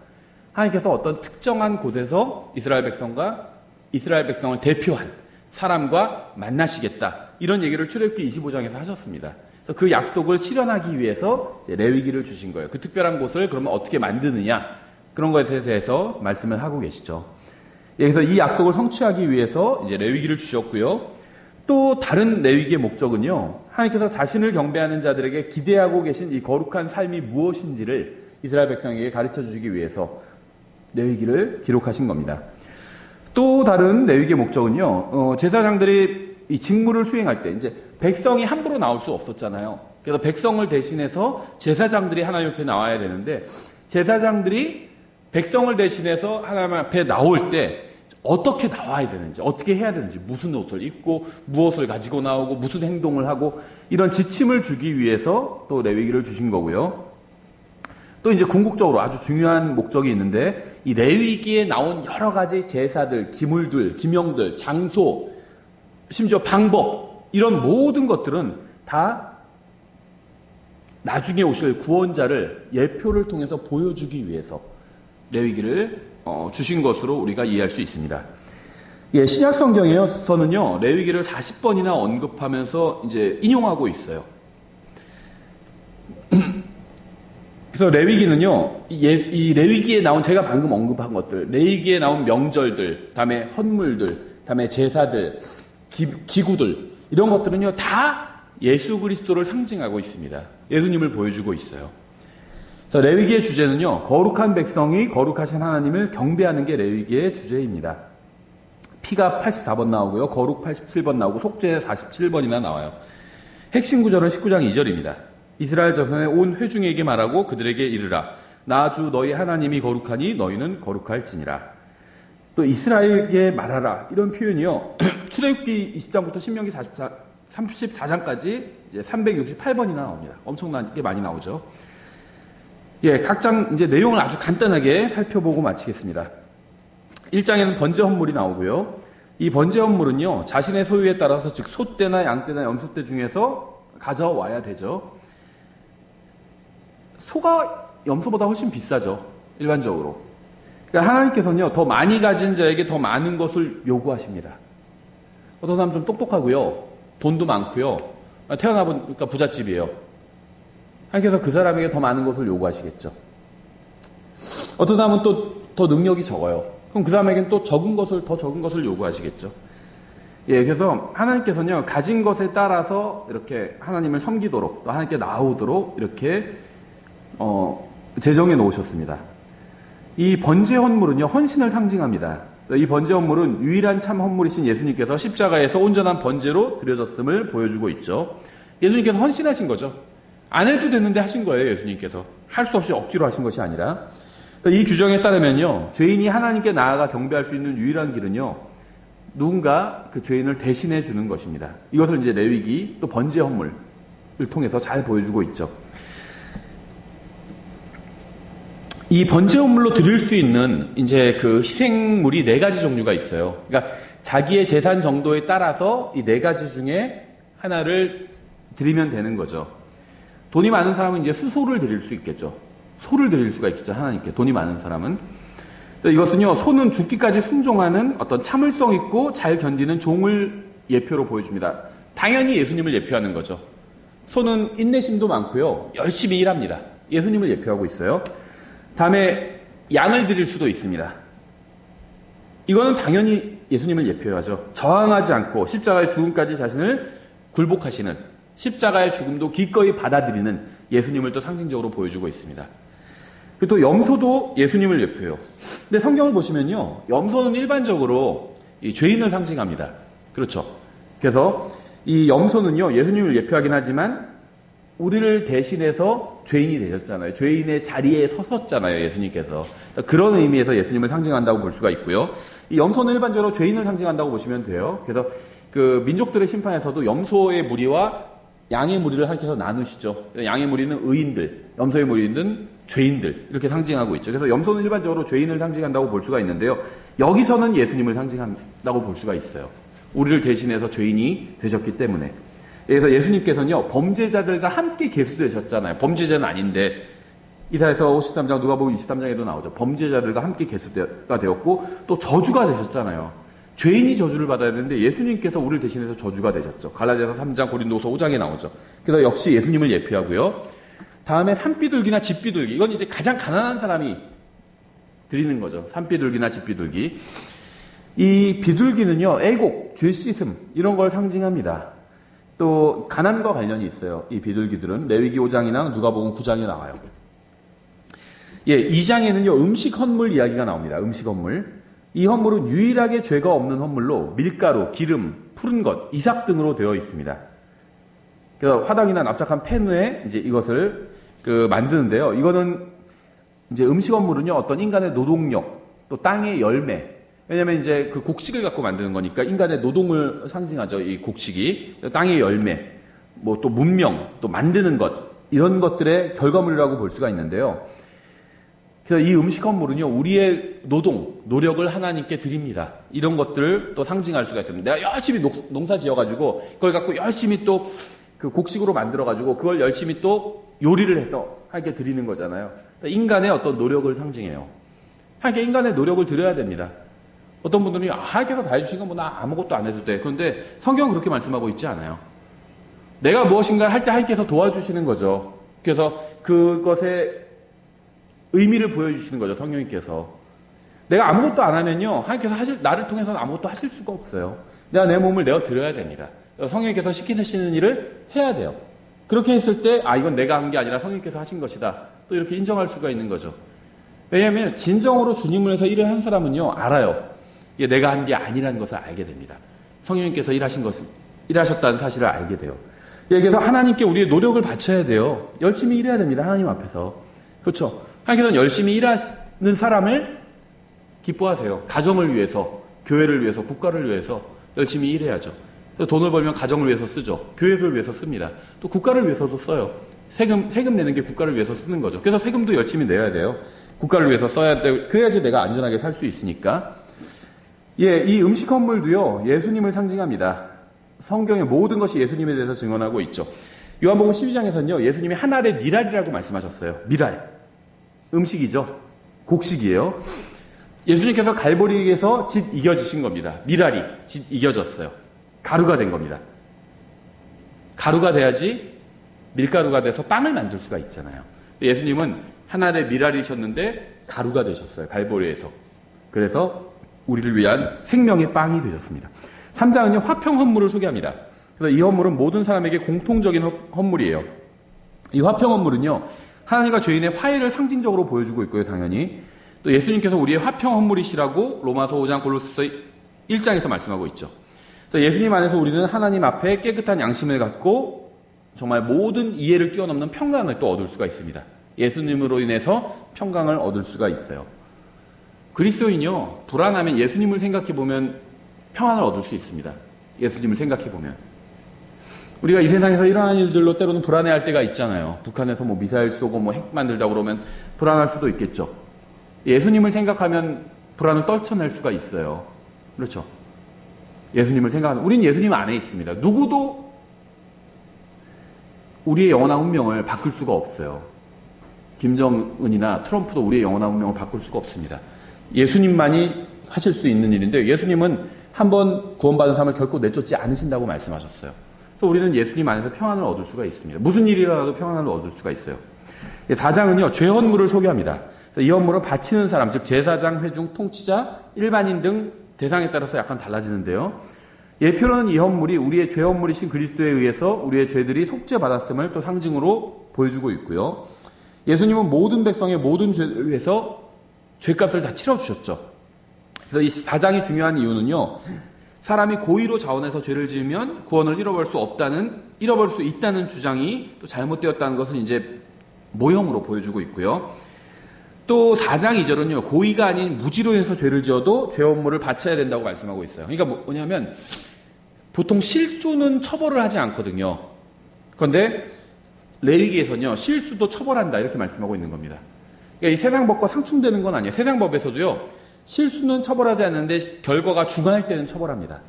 하나님께서 어떤 특정한 곳에서 이스라엘 백성을 대표한 사람과 만나시겠다, 이런 얘기를 출애굽기 25장에서 하셨습니다. 그 약속을 실현하기 위해서 이제 레위기를 주신 거예요. 그 특별한 곳을 그러면 어떻게 만드느냐, 그런 것에 대해서 말씀을 하고 계시죠. 그래서 이 약속을 성취하기 위해서 이제 레위기를 주셨고요. 또 다른 레위기의 목적은요, 하나님께서 자신을 경배하는 자들에게 기대하고 계신 이 거룩한 삶이 무엇인지를 이스라엘 백성에게 가르쳐 주시기 위해서 레위기를 기록하신 겁니다. 또 다른 레위기의 목적은요, 제사장들이 이 직무를 수행할 때 이제 백성이 함부로 나올 수 없었잖아요. 그래서 백성을 대신해서 제사장들이 하나님 앞에 나와야 되는데, 제사장들이 백성을 대신해서 하나님 앞에 나올 때 어떻게 나와야 되는지, 어떻게 해야 되는지, 무슨 옷을 입고 무엇을 가지고 나오고 무슨 행동을 하고, 이런 지침을 주기 위해서 또 레위기를 주신 거고요. 또 이제 궁극적으로 아주 중요한 목적이 있는데, 이 레위기에 나온 여러 가지 제사들, 기물들, 기명들, 장소, 심지어 방법, 이런 모든 것들은 다 나중에 오실 구원자를 예표를 통해서 보여주기 위해서 레위기를 주신 것으로 우리가 이해할 수 있습니다. 예, 신약 성경에서는요, 레위기를 40번이나 언급하면서 이제 인용하고 있어요. 그래서 레위기는요, 이 레위기에 나온 제가 방금 언급한 것들, 레위기에 나온 명절들, 다음에 헌물들, 다음에 제사들, 기구들, 이런 것들은요, 다 예수 그리스도를 상징하고 있습니다. 예수님을 보여주고 있어요. 그래서 레위기의 주제는요, 거룩한 백성이 거룩하신 하나님을 경배하는 게 레위기의 주제입니다. 피가 84번 나오고요, 거룩 87번 나오고, 속죄 47번이나 나와요. 핵심 구절은 19장 2절입니다. 이스라엘 자손의 온 회중에게 말하고 그들에게 이르라. 나 주 너희 하나님이 거룩하니 너희는 거룩할지니라. 또 이스라엘에게 말하라. 이런 표현이요, 출애굽기 20장부터 신명기 34장까지 이제 368번이나 나옵니다. 엄청나게 많이 나오죠. 예, 각 장 이제 내용을 아주 간단하게 살펴보고 마치겠습니다. 1장에는 번제 헌물이 나오고요. 이 번제 헌물은요, 자신의 소유에 따라서 즉 소떼나 양떼나 염소떼 중에서 가져와야 되죠. 소가 염소보다 훨씬 비싸죠, 일반적으로. 그러니까 하나님께서는요, 더 많이 가진 자에게 더 많은 것을 요구하십니다. 어떤 사람은 좀 똑똑하고요, 돈도 많고요, 태어나보니까 부잣집이에요. 하나님께서 그 사람에게 더 많은 것을 요구하시겠죠. 어떤 사람은 또 더 능력이 적어요. 그럼 그 사람에게는 또 더 적은 것을 요구하시겠죠. 예, 그래서 하나님께서는요, 가진 것에 따라서 이렇게 하나님을 섬기도록, 또 하나님께 나오도록 이렇게 제정해 놓으셨습니다. 이 번제 헌물은요, 헌신을 상징합니다. 이 번제 헌물은 유일한 참 헌물이신 예수님께서 십자가에서 온전한 번제로 드려졌음을 보여주고 있죠. 예수님께서 헌신하신 거죠. 안 해도 됐는데 하신 거예요, 예수님께서. 할 수 없이 억지로 하신 것이 아니라. 이 규정에 따르면요, 죄인이 하나님께 나아가 경배할 수 있는 유일한 길은요, 누군가 그 죄인을 대신해 주는 것입니다. 이것을 이제 레위기 또 번제 헌물을 통해서 잘 보여주고 있죠. 이 번제 헌물로 드릴 수 있는 이제 그 희생물이 4가지 종류가 있어요. 그러니까 자기의 재산 정도에 따라서 이 4가지 중에 하나를 드리면 되는 거죠. 돈이 많은 사람은 이제 수소를 드릴 수 있겠죠. 소를 드릴 수가 있겠죠, 하나님께. 돈이 많은 사람은. 이것은요, 소는 죽기까지 순종하는 어떤 참을성 있고 잘 견디는 종을 예표로 보여줍니다. 당연히 예수님을 예표하는 거죠. 소는 인내심도 많고요, 열심히 일합니다. 예수님을 예표하고 있어요. 다음에 양을 드릴 수도 있습니다. 이거는 당연히 예수님을 예표하죠. 저항하지 않고 십자가의 죽음까지 자신을 굴복하시는, 십자가의 죽음도 기꺼이 받아들이는 예수님을 또 상징적으로 보여주고 있습니다. 또 염소도 예수님을 예표해요. 근데 성경을 보시면요, 염소는 일반적으로 이 죄인을 상징합니다. 그렇죠. 그래서 이 염소는요, 예수님을 예표하긴 하지만 우리를 대신해서 죄인이 되셨잖아요. 죄인의 자리에 서셨잖아요, 예수님께서. 그런 의미에서 예수님을 상징한다고 볼 수가 있고요. 이 염소는 일반적으로 죄인을 상징한다고 보시면 돼요. 그래서 그 민족들의 심판에서도 염소의 무리와 양의 무리를 하나님께서 나누시죠. 양의 무리는 의인들, 염소의 무리는 죄인들, 이렇게 상징하고 있죠. 그래서 염소는 일반적으로 죄인을 상징한다고 볼 수가 있는데요, 여기서는 예수님을 상징한다고 볼 수가 있어요. 우리를 대신해서 죄인이 되셨기 때문에. 그래서 예수님께서는요, 범죄자들과 함께 계수되셨잖아요. 범죄자는 아닌데, 이사야서 53장, 누가복음 23장에도 나오죠. 범죄자들과 함께 계수가 되었고 또 저주가 되셨잖아요. 죄인이 저주를 받아야 되는데 예수님께서 우리를 대신해서 저주가 되셨죠. 갈라디아서 3장, 고린도서 5장에 나오죠. 그래서 역시 예수님을 예표하고요. 다음에 산비둘기나 집비둘기, 이건 이제 가장 가난한 사람이 드리는 거죠. 산비둘기나 집비둘기. 이 비둘기는요, 애곡, 죄 씻음, 이런 걸 상징합니다. 또 가난과 관련이 있어요. 이 비둘기들은 레위기 5장이나 누가복음 9장에 나와요. 예, 2장에는요, 음식 헌물 이야기가 나옵니다. 음식 헌물. 이 헌물은 유일하게 죄가 없는 헌물로 밀가루, 기름, 푸른 것, 이삭 등으로 되어 있습니다. 그래서 화당이나 납작한 팬 위에 이제 이것을 만드는데요. 이거는 이제 음식 헌물은요, 어떤 인간의 노동력, 또 땅의 열매. 왜냐면 이제 그 곡식을 갖고 만드는 거니까 인간의 노동을 상징하죠. 이 곡식이. 땅의 열매, 뭐 또 문명, 또 만드는 것, 이런 것들의 결과물이라고 볼 수가 있는데요. 그래서 이 음식 헌물은요, 우리의 노동, 노력을 하나님께 드립니다. 이런 것들을 또 상징할 수가 있습니다. 내가 열심히 농사 지어가지고 그걸 갖고 열심히 또 그 곡식으로 만들어가지고 그걸 열심히 또 요리를 해서 하나님께 드리는 거잖아요. 인간의 어떤 노력을 상징해요. 하나님께 인간의 노력을 드려야 됩니다. 어떤 분들이 하나님께서 다 해주신 건 뭐 나 아무것도 안 해도 돼. 그런데 성경은 그렇게 말씀하고 있지 않아요. 내가 무엇인가 할 때 하나님께서 도와주시는 거죠. 그래서 그것의 의미를 보여주시는 거죠. 성령님께서. 내가 아무것도 안 하면요, 하나님께서 나를 통해서는 아무것도 하실 수가 없어요. 내가 내 몸을 내어 드려야 됩니다. 성령님께서 시키시는 일을 해야 돼요. 그렇게 했을 때 이건 내가 한 게 아니라 성령님께서 하신 것이다. 또 이렇게 인정할 수가 있는 거죠. 왜냐하면 진정으로 주님을 위해서 일을 한 사람은요, 알아요. 이게 내가 한 게 아니라는 것을 알게 됩니다. 성령님께서 일하셨다는 사실을 알게 돼요. 그래서 하나님께 우리의 노력을 바쳐야 돼요. 열심히 일해야 됩니다. 하나님 앞에서. 그렇죠. 하나님께서는 열심히 일하는 사람을 기뻐하세요. 가정을 위해서, 교회를 위해서, 국가를 위해서 열심히 일해야죠. 돈을 벌면 가정을 위해서 쓰죠. 교회를 위해서 씁니다. 또 국가를 위해서도 써요. 세금 내는 게 국가를 위해서 쓰는 거죠. 그래서 세금도 열심히 내야 돼요. 국가를 위해서 써야 돼요. 그래야지 내가 안전하게 살 수 있으니까. 이 음식 헌물도요, 예수님을 상징합니다. 성경의 모든 것이 예수님에 대해서 증언하고 있죠. 요한복음 12장에서는요, 예수님이 한 알의 미랄이라고 말씀하셨어요. 미랄. 음식이죠. 곡식이에요. 예수님께서 갈보리에서 짓 이겨지신 겁니다. 미랄이 짓 이겨졌어요. 가루가 된 겁니다. 가루가 돼야지 밀가루가 돼서 빵을 만들 수가 있잖아요. 예수님은 한 알의 미랄이셨는데 가루가 되셨어요. 갈보리에서. 그래서 우리를 위한 생명의 빵이 되셨습니다. 3장은요, 화평 헌물을 소개합니다. 그래서 이 헌물은 모든 사람에게 공통적인 헌물이에요. 이 화평 헌물은요, 하나님과 죄인의 화해를 상징적으로 보여주고 있고요, 당연히. 또 예수님께서 우리의 화평 헌물이시라고 로마서 5장 골로새서 1장에서 말씀하고 있죠. 그래서 예수님 안에서 우리는 하나님 앞에 깨끗한 양심을 갖고 정말 모든 이해를 뛰어넘는 평강을 또 얻을 수가 있습니다. 예수님으로 인해서 평강을 얻을 수가 있어요. 그리스도인요, 불안하면 예수님을 생각해보면 평안을 얻을 수 있습니다. 예수님을 생각해보면. 우리가 이 세상에서 일어나는 일들로 때로는 불안해할 때가 있잖아요. 북한에서 미사일 쏘고 핵 만들자고 그러면 불안할 수도 있겠죠. 예수님을 생각하면 불안을 떨쳐낼 수가 있어요. 그렇죠. 예수님을 생각하면, 우린 예수님 안에 있습니다. 누구도 우리의 영원한 운명을 바꿀 수가 없어요. 김정은이나 트럼프도 우리의 영원한 운명을 바꿀 수가 없습니다. 예수님만이 하실 수 있는 일인데, 예수님은 한번 구원받은 사람을 결코 내쫓지 않으신다고 말씀하셨어요. 그래서 우리는 예수님 안에서 평안을 얻을 수가 있습니다. 무슨 일이 일어나도 평안을 얻을 수가 있어요. 4장은요, 죄 헌물을 소개합니다. 이 헌물은 바치는 사람, 즉 제사장, 회중, 통치자, 일반인 등 대상에 따라서 약간 달라지는데요. 예표로는 이 헌물이 우리의 죄 헌물이신 그리스도에 의해서 우리의 죄들이 속죄받았음을 또 상징으로 보여주고 있고요. 예수님은 모든 백성의 모든 죄를 위해서 죄값을 다 치러주셨죠. 그래서 이 4장이 중요한 이유는요, 사람이 고의로 자원해서 죄를 지으면 구원을 잃어버릴 수 있다는 주장이 또 잘못되었다는 것을 이제 모형으로 보여주고 있고요. 또 4장 2절은요, 고의가 아닌 무지로 해서 죄를 지어도 죄 헌물을 바쳐야 된다고 말씀하고 있어요. 그러니까 뭐냐면, 보통 실수는 처벌을 하지 않거든요. 그런데 레위기에서는요, 실수도 처벌한다 이렇게 말씀하고 있는 겁니다. 그러니까 이 세상 법과 상충되는 건 아니에요. 세상 법에서도요, 실수는 처벌하지 않는데 결과가 중할 때는 처벌합니다.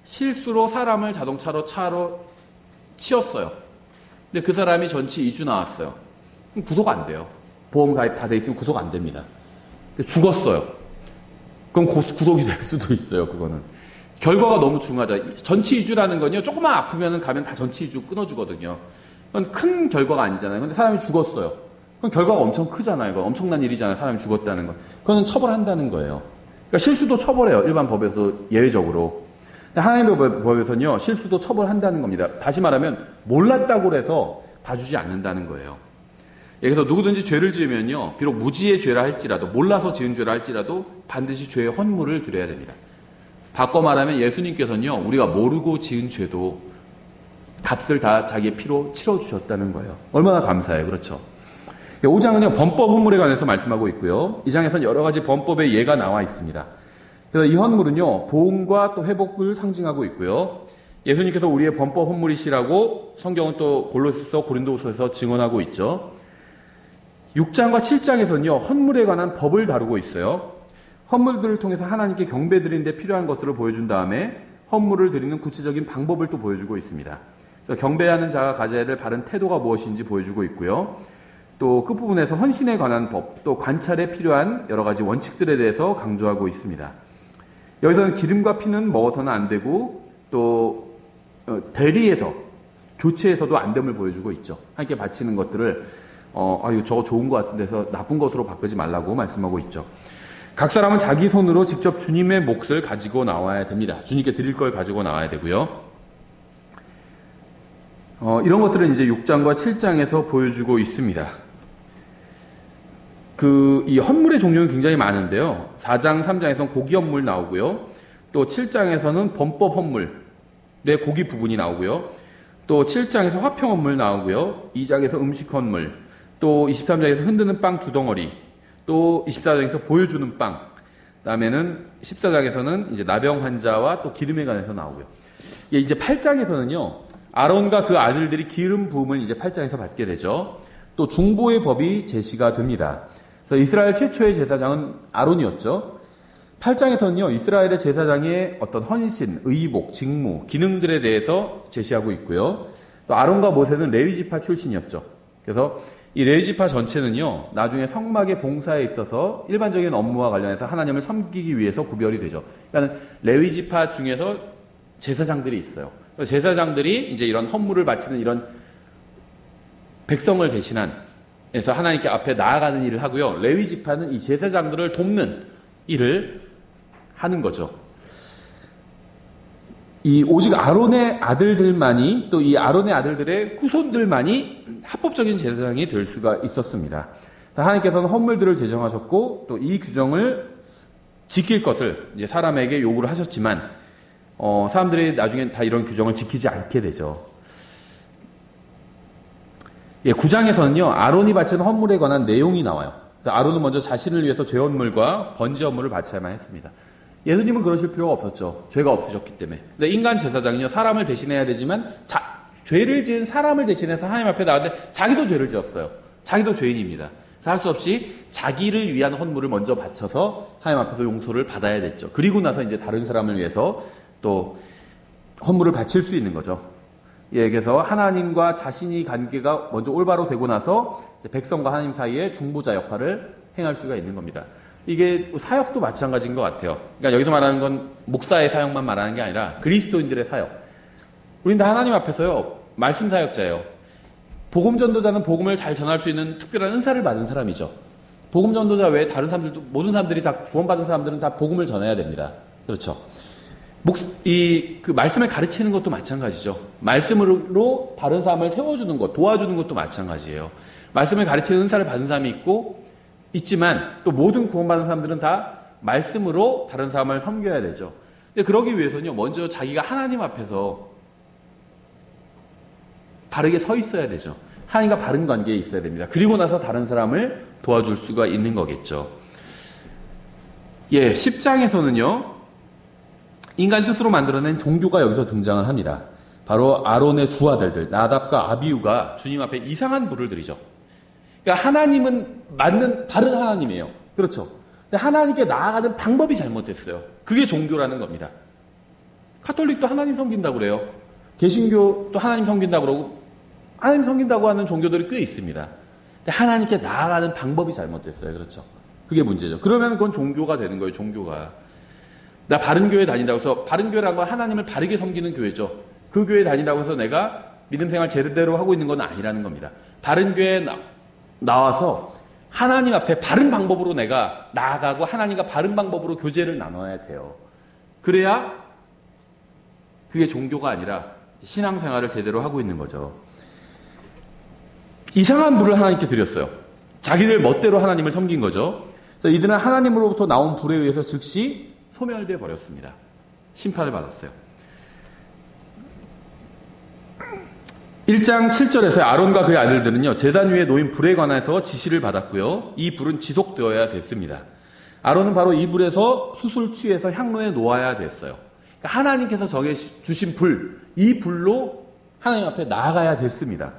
실수로 사람을 자동차로 차로 치었어요. 근데 그 사람이 전치 2주 나왔어요. 그럼 구속 안 돼요. 보험 가입 다 돼 있으면 구속 안 됩니다. 죽었어요. 그럼 구속이 될 수도 있어요. 그거는 결과가 너무 중하죠. 전치 2주라는 건요, 조금만 아프면 가면 다 전치 2주 끊어주거든요. 그건 큰 결과가 아니잖아요. 근데 사람이 죽었어요. 그럼 결과가 엄청 크잖아요. 이거 엄청난 일이잖아요. 사람이 죽었다는 건. 그거는 처벌한다는 거예요. 그러니까 실수도 처벌해요. 일반 법에서 예외적으로. 하나님의 법에서는요, 실수도 처벌한다는 겁니다. 다시 말하면 몰랐다고 해서 봐주지 않는다는 거예요. 그래서 누구든지 죄를 지으면요, 비록 무지의 죄라 할지라도, 몰라서 지은 죄라 할지라도 반드시 죄의 헌물을 드려야 됩니다. 바꿔 말하면 예수님께서는요, 우리가 모르고 지은 죄도 값을 다 자기의 피로 치러주셨다는 거예요. 얼마나 감사해요. 그렇죠. 5장은요, 범법 헌물에 관해서 말씀하고 있고요. 이 장에서는 여러 가지 범법의 예가 나와 있습니다. 그래서 이 헌물은요, 보응과 또 회복을 상징하고 있고요. 예수님께서 우리의 범법 헌물이시라고 성경은 또 골로새서, 고린도후서에서 증언하고 있죠. 6장과 7장에서는요, 헌물에 관한 법을 다루고 있어요. 헌물들을 통해서 하나님께 경배드리는 데 필요한 것들을 보여준 다음에 헌물을 드리는 구체적인 방법을 또 보여주고 있습니다. 그래서 경배하는 자가 가져야 될 바른 태도가 무엇인지 보여주고 있고요. 또 끝부분에서 헌신에 관한 법, 또 관찰에 필요한 여러 가지 원칙들에 대해서 강조하고 있습니다. 여기서는 기름과 피는 먹어서는 안 되고 또 대리에서 교체해서도 안 됨을 보여주고 있죠. 함께 바치는 것들을 이거 저거 좋은 것 같은 데서 나쁜 것으로 바꾸지 말라고 말씀하고 있죠. 각 사람은 자기 손으로 직접 주님의 몫을 가지고 나와야 됩니다. 주님께 드릴 걸 가지고 나와야 되고요. 이런 것들은 이제 6장과 7장에서 보여주고 있습니다. 이 헌물의 종류는 굉장히 많은데요. 4장, 3장에서는 고기 헌물 나오고요. 또 7장에서는 범법 헌물의 고기 부분이 나오고요. 또 7장에서 화평 헌물 나오고요. 2장에서 음식 헌물, 또 23장에서 흔드는 빵 2덩어리, 또 24장에서 보여주는 빵, 그다음에는 14장에서는 이제 나병 환자와 또 기름에 관해서 나오고요. 이제 8장에서는요. 아론과 그 아들들이 기름 부음을 이제 8장에서 받게 되죠. 또 중보의 법이 제시가 됩니다. 그래서 이스라엘 최초의 제사장은 아론이었죠. 8장에서는요, 이스라엘의 제사장의 어떤 헌신, 의복, 직무, 기능들에 대해서 제시하고 있고요. 또 아론과 모세는 레위지파 출신이었죠. 그래서 이 레위지파 전체는요, 나중에 성막의 봉사에 있어서 일반적인 업무와 관련해서 하나님을 섬기기 위해서 구별이 되죠. 그러니까 레위지파 중에서 제사장들이 있어요. 제사장들이 이제 이런 헌물을 바치는 이런 백성을 대신한, 그래서 하나님께 앞에 나아가는 일을 하고요. 레위 지파는 이 제사장들을 돕는 일을 하는 거죠. 오직 아론의 아들들만이, 또 이 아론의 아들들의 후손들만이 합법적인 제사장이 될 수가 있었습니다. 하나님께서는 헌물들을 제정하셨고, 또 이 규정을 지킬 것을 이제 사람에게 요구를 하셨지만, 사람들이 나중에 다 이런 규정을 지키지 않게 되죠. 9장에서는요, 아론이 바치는 헌물에 관한 내용이 나와요. 그래서 아론은 먼저 자신을 위해서 죄헌물과 번제 헌물을 바쳐야만 했습니다. 예수님은 그러실 필요가 없었죠. 죄가 없으셨기 때문에. 근데 인간 제사장은요, 사람을 대신해야 되지만, 죄를 지은 사람을 대신해서 하나님 앞에 나왔는데, 자기도 죄를 지었어요. 자기도 죄인입니다. 할 수 없이 자기를 위한 헌물을 먼저 바쳐서 하나님 앞에서 용서를 받아야 됐죠. 그리고 나서 이제 다른 사람을 위해서 또 헌물을 바칠 수 있는 거죠. 그래서 하나님과 자신이 관계가 먼저 올바로 되고 나서 백성과 하나님 사이에 중보자 역할을 행할 수가 있는 겁니다. 이게 사역도 마찬가지인 것 같아요. 그러니까 여기서 말하는 건 목사의 사역만 말하는 게 아니라 그리스도인들의 사역. 우리는 다 하나님 앞에서요, 말씀 사역자예요. 복음 전도자는 복음을 잘 전할 수 있는 특별한 은사를 받은 사람이죠. 복음 전도자 외에 다른 사람들도, 모든 사람들이 다 구원받은 사람들은 다 복음을 전해야 됩니다. 그렇죠. 그 말씀을 가르치는 것도 마찬가지죠. 말씀으로 다른 사람을 세워주는 것, 도와주는 것도 마찬가지예요. 말씀을 가르치는 은사를 받은 사람이 있지만 또 모든 구원받은 사람들은 다 말씀으로 다른 사람을 섬겨야 되죠. 근데 그러기 위해서는요, 먼저 자기가 하나님 앞에서 바르게 서 있어야 되죠. 하나님과 바른 관계에 있어야 됩니다. 그리고 나서 다른 사람을 도와줄 수가 있는 거겠죠. 10장에서는요, 인간 스스로 만들어낸 종교가 여기서 등장을 합니다. 바로 아론의 두 아들들, 나답과 아비후가 주님 앞에 이상한 불을 들이죠. 그러니까 하나님은 바른 하나님이에요. 그렇죠. 근데 하나님께 나아가는 방법이 잘못됐어요. 그게 종교라는 겁니다. 카톨릭도 하나님 섬긴다고 그래요. 개신교도 하나님 섬긴다고 그러고, 하나님 섬긴다고 하는 종교들이 꽤 있습니다. 근데 하나님께 나아가는 방법이 잘못됐어요. 그렇죠. 그게 문제죠. 그러면 그건 종교가 되는 거예요. 종교가. 나 바른 교회 다닌다고 해서, 바른 교회라는 건 하나님을 바르게 섬기는 교회죠. 그 교회 다닌다고 해서 내가 믿음 생활 제대로 하고 있는 건 아니라는 겁니다. 바른 교회에 나와서 하나님 앞에 바른 방법으로 내가 나아가고 하나님과 바른 방법으로 교제를 나눠야 돼요. 그래야 그게 종교가 아니라 신앙생활을 제대로 하고 있는 거죠. 이상한 불을 하나님께 드렸어요. 자기들 멋대로 하나님을 섬긴 거죠. 그래서 이들은 하나님으로부터 나온 불에 의해서 즉시 소멸되어 버렸습니다. 심판을 받았어요. 1장 7절에서 아론과 그의 아들들은요, 제단 위에 놓인 불에 관해서 지시를 받았고요. 이 불은 지속되어야 됐습니다. 아론은 바로 이 불에서 숯을 취해서 향로에 놓아야 됐어요. 그러니까 하나님께서 정해주신 불, 이 불로 하나님 앞에 나아가야 됐습니다.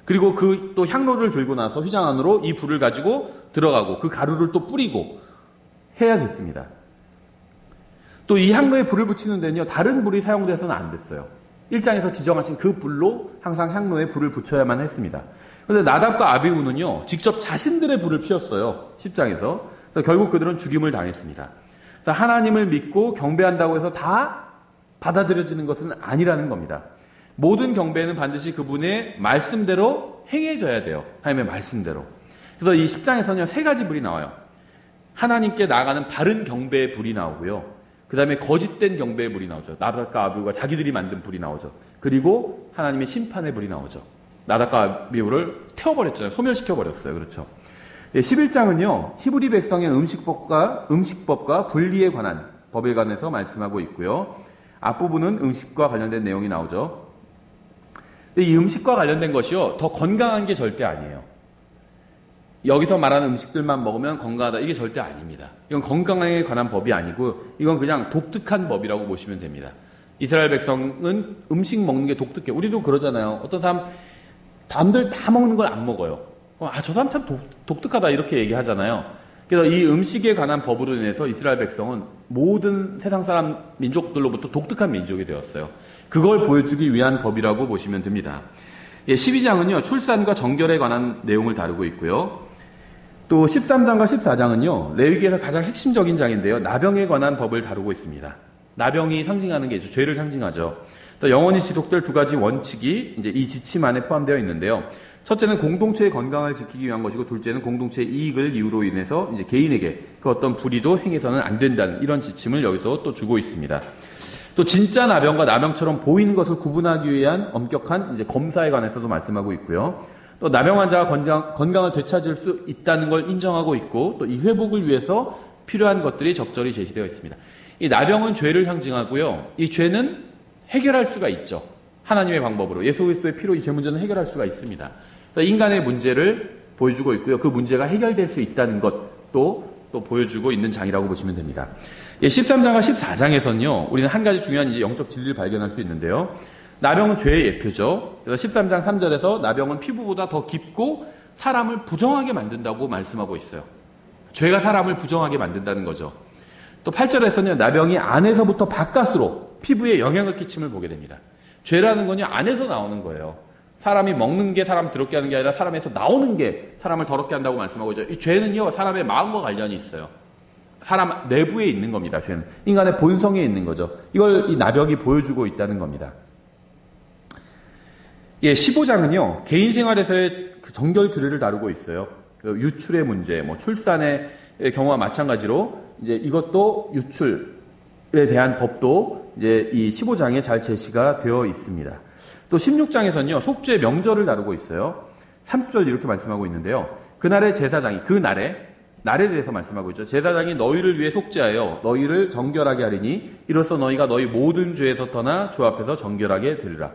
그리고 그 또 향로를 들고 나서 휘장 안으로 이 불을 가지고 들어가고 그 가루를 또 뿌리고 해야 됐습니다. 또 이 향로에 불을 붙이는 데는요, 다른 불이 사용돼서는 안 됐어요. 1장에서 지정하신 그 불로 항상 향로에 불을 붙여야만 했습니다. 그런데 나답과 아비후는요, 직접 자신들의 불을 피웠어요. 10장에서. 그래서 결국 그들은 죽임을 당했습니다. 그래서 하나님을 믿고 경배한다고 해서 다 받아들여지는 것은 아니라는 겁니다. 모든 경배는 반드시 그분의 말씀대로 행해져야 돼요. 하나님의 말씀대로. 그래서 이 10장에서는 세 가지 불이 나와요. 하나님께 나아가는 바른 경배의 불이 나오고요. 그 다음에 거짓된 경배의 불이 나오죠. 나답과 아비후가 자기들이 만든 불이 나오죠. 그리고 하나님의 심판의 불이 나오죠. 나답과 아비후를 태워버렸잖아요. 소멸시켜버렸어요. 그렇죠. 11장은요. 히브리 백성의 음식법과 분리에 관한 법에 관해서 말씀하고 있고요. 앞부분은 음식과 관련된 내용이 나오죠. 이 음식과 관련된 것이요. 더 건강한 게 절대 아니에요. 여기서 말하는 음식들만 먹으면 건강하다. 이게 절대 아닙니다. 이건 건강에 관한 법이 아니고 이건 그냥 독특한 법이라고 보시면 됩니다. 이스라엘 백성은 음식 먹는 게 독특해. 우리도 그러잖아요. 어떤 사람 남들 다 먹는 걸 안 먹어요. 저 사람 참 독특하다 이렇게 얘기하잖아요. 그래서 이 음식에 관한 법으로 인해서 이스라엘 백성은 모든 세상 사람 민족들로부터 독특한 민족이 되었어요. 그걸 보여주기 위한 법이라고 보시면 됩니다. 12장은요. 출산과 정결에 관한 내용을 다루고 있고요. 또 13장과 14장은요. 레위기에서 가장 핵심적인 장인데요. 나병에 관한 법을 다루고 있습니다. 나병이 상징하는 게 죄를 상징하죠. 또 영원히 지속될 두 가지 원칙이 이제 이 지침 안에 포함되어 있는데요. 첫째는 공동체의 건강을 지키기 위한 것이고, 둘째는 공동체의 이익을 이유로 인해서 이제 개인에게 그 어떤 불의도 행해서는 안 된다는 이런 지침을 여기서 또 주고 있습니다. 또 진짜 나병과 나병처럼 보이는 것을 구분하기 위한 엄격한 이제 검사에 관해서도 말씀하고 있고요. 또 나병 환자가 건강을 되찾을 수 있다는 걸 인정하고 있고, 또 이 회복을 위해서 필요한 것들이 적절히 제시되어 있습니다. 이 나병은 죄를 상징하고요. 이 죄는 해결할 수가 있죠. 하나님의 방법으로 예수 그리스도의 피로 이 죄 문제는 해결할 수가 있습니다. 그래서 인간의 문제를 보여주고 있고요. 그 문제가 해결될 수 있다는 것도 또 보여주고 있는 장이라고 보시면 됩니다. 13장과 14장에서는요. 우리는 한 가지 중요한 이제 영적 진리를 발견할 수 있는데요. 나병은 죄의 예표죠. 그래서 13장 3절에서 나병은 피부보다 더 깊고 사람을 부정하게 만든다고 말씀하고 있어요. 죄가 사람을 부정하게 만든다는 거죠. 또 8절에서는 나병이 안에서부터 바깥으로 피부에 영향을 끼침을 보게 됩니다. 죄라는 건요. 안에서 나오는 거예요. 사람이 먹는 게 사람 더럽게 하는 게 아니라 사람에서 나오는 게 사람을 더럽게 한다고 말씀하고 있죠. 이 죄는요. 사람의 마음과 관련이 있어요. 사람 내부에 있는 겁니다. 죄는. 인간의 본성에 있는 거죠. 이걸 이 나병이 보여주고 있다는 겁니다. 15장은요. 개인 생활에서의 그 정결 규례를 다루고 있어요. 유출의 문제, 출산의 경우와 마찬가지로 이제 이것도 유출에 대한 법도 이제 이 15장에 잘 제시가 되어 있습니다. 또 16장에서는요. 속죄 명절을 다루고 있어요. 30절 이렇게 말씀하고 있는데요. 그날의 제사장이 날에 대해서 말씀하고 있죠. 제사장이 너희를 위해 속죄하여 너희를 정결하게 하리니 이로써 너희가 너희 모든 죄에서 떠나 주 앞에서 정결하게 되리라.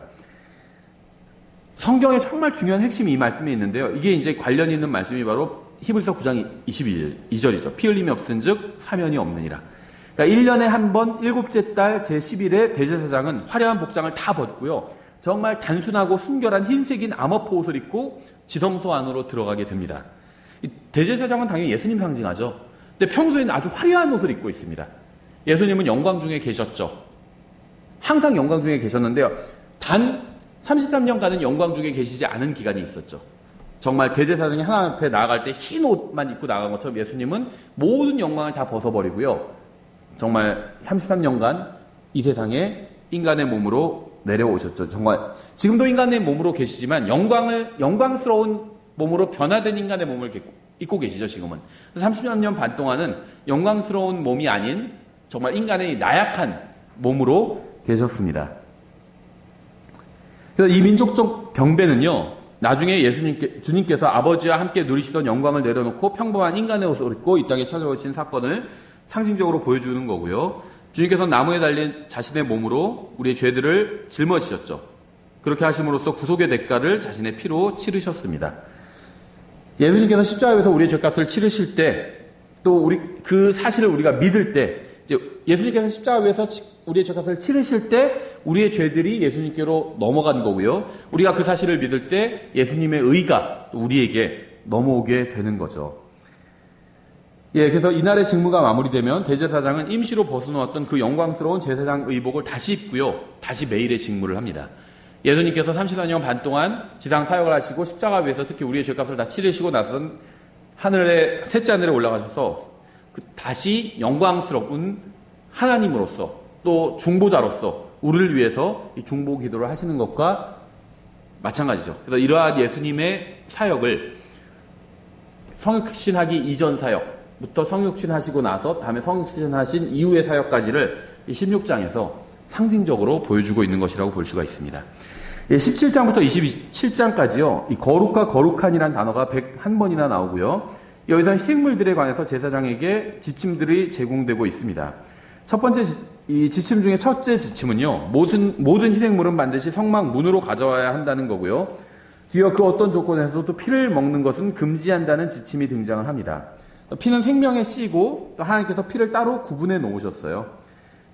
성경에 정말 중요한 핵심이 이 말씀에 있는데요. 이게 이제 관련 있는 말씀이 바로 히브리서 9장 22절이죠. 피 흘림이 없은즉 사면이 없느니라. 그러니까 1년에 한 번 7째 달 제10일에 대제사장은 화려한 복장을 다 벗고요. 정말 단순하고 순결한 흰색인 암호포 옷을 입고 지성소 안으로 들어가게 됩니다. 대제사장은 당연히 예수님 상징하죠. 근데 평소에는 아주 화려한 옷을 입고 있습니다. 예수님은 영광 중에 계셨죠. 항상 영광 중에 계셨는데요. 단 33년간은 영광 중에 계시지 않은 기간이 있었죠. 정말 대제사장이 하나님 앞에 나아갈 때 흰 옷만 입고 나간 것처럼 예수님은 모든 영광을 다 벗어버리고요. 정말 33년간 이 세상에 인간의 몸으로 내려오셨죠. 정말 지금도 인간의 몸으로 계시지만 영광스러운 몸으로 변화된 인간의 몸을 입고 계시죠. 지금은 30년 반 동안은 영광스러운 몸이 아닌 정말 인간의 나약한 몸으로 계셨습니다. 그래서 이 민족적 경배는요. 나중에 주님께서 아버지와 함께 누리시던 영광을 내려놓고 평범한 인간의 옷을 입고 이 땅에 찾아오신 사건을 상징적으로 보여주는 거고요. 주님께서 나무에 달린 자신의 몸으로 우리의 죄들을 짊어지셨죠. 그렇게 하심으로써 구속의 대가를 자신의 피로 치르셨습니다. 예수님께서 십자가에서 우리의 죄값을 치르실 때, 또 우리 그 사실을 우리가 믿을 때, 이제 예수님께서 십자가에서 우리의 죄값을 치르실 때 우리의 죄들이 예수님께로 넘어간 거고요. 우리가 그 사실을 믿을 때 예수님의 의가 우리에게 넘어오게 되는 거죠. 예, 그래서 이날의 직무가 마무리되면 대제사장은 임시로 벗어놓았던 그 영광스러운 제사장 의복을 다시 입고요. 다시 매일의 직무를 합니다. 예수님께서 34년 반 동안 지상 사역을 하시고 십자가 위에서 특히 우리의 죄값을 다 치르시고 나선 하늘에 셋째 하늘에 올라가셔서 다시 영광스러운 하나님으로서 또 중보자로서 우리를 위해서 이 중보 기도를 하시는 것과 마찬가지죠. 그래서 이러한 예수님의 사역을 성육신하기 이전 사역부터 성육신하시고 나서 다음에 성육신하신 이후의 사역까지를 이 16장에서 상징적으로 보여주고 있는 것이라고 볼 수가 있습니다. 17장부터 27장까지요. 이 거룩과 거룩한이라는 단어가 101번이나 나오고요. 여기서 희생물들에 관해서 제사장에게 지침들이 제공되고 있습니다. 첫 번째 이 지침 중에 첫째 지침은요. 모든 희생물은 반드시 성막 문으로 가져와야 한다는 거고요. 뒤어 그 어떤 조건에서도 피를 먹는 것은 금지한다는 지침이 등장을 합니다. 피는 생명의 씨고 또 하나님께서 피를 따로 구분해 놓으셨어요.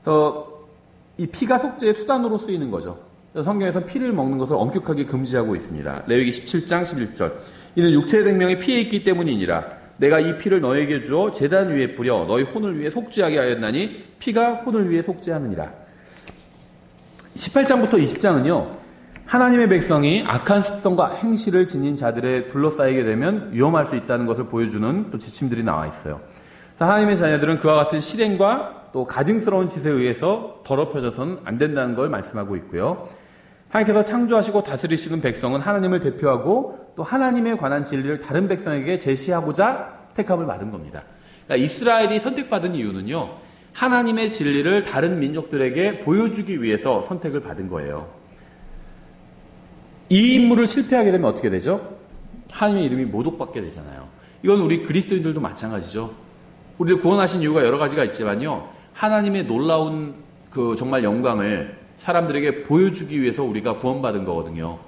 그래서 이 피가 속죄의 수단으로 쓰이는 거죠. 성경에서 피를 먹는 것을 엄격하게 금지하고 있습니다. 레위기 17장 11절. 이는 육체의 생명이 피에 있기 때문이니라. 내가 이 피를 너에게 주어 제단 위에 뿌려 너희 혼을 위해 속죄하게 하였나니 피가 혼을 위해 속죄하느니라. 18장부터 20장은요. 하나님의 백성이 악한 습성과 행실을 지닌 자들에 둘러싸이게 되면 위험할 수 있다는 것을 보여주는 또 지침들이 나와 있어요. 하나님의 자녀들은 그와 같은 실행과 또 가증스러운 짓에 의해서 더럽혀져서는 안 된다는 걸 말씀하고 있고요. 하나님께서 창조하시고 다스리시는 백성은 하나님을 대표하고 또 하나님에 관한 진리를 다른 백성에게 제시하고자 택함을 받은 겁니다. 그러니까 이스라엘이 선택받은 이유는요. 하나님의 진리를 다른 민족들에게 보여주기 위해서 선택을 받은 거예요. 이 임무를 실패하게 되면 어떻게 되죠? 하나님의 이름이 모독받게 되잖아요. 이건 우리 그리스도인들도 마찬가지죠. 우리를 구원하신 이유가 여러 가지가 있지만요. 하나님의 놀라운 그 정말 영광을 사람들에게 보여주기 위해서 우리가 구원받은 거거든요.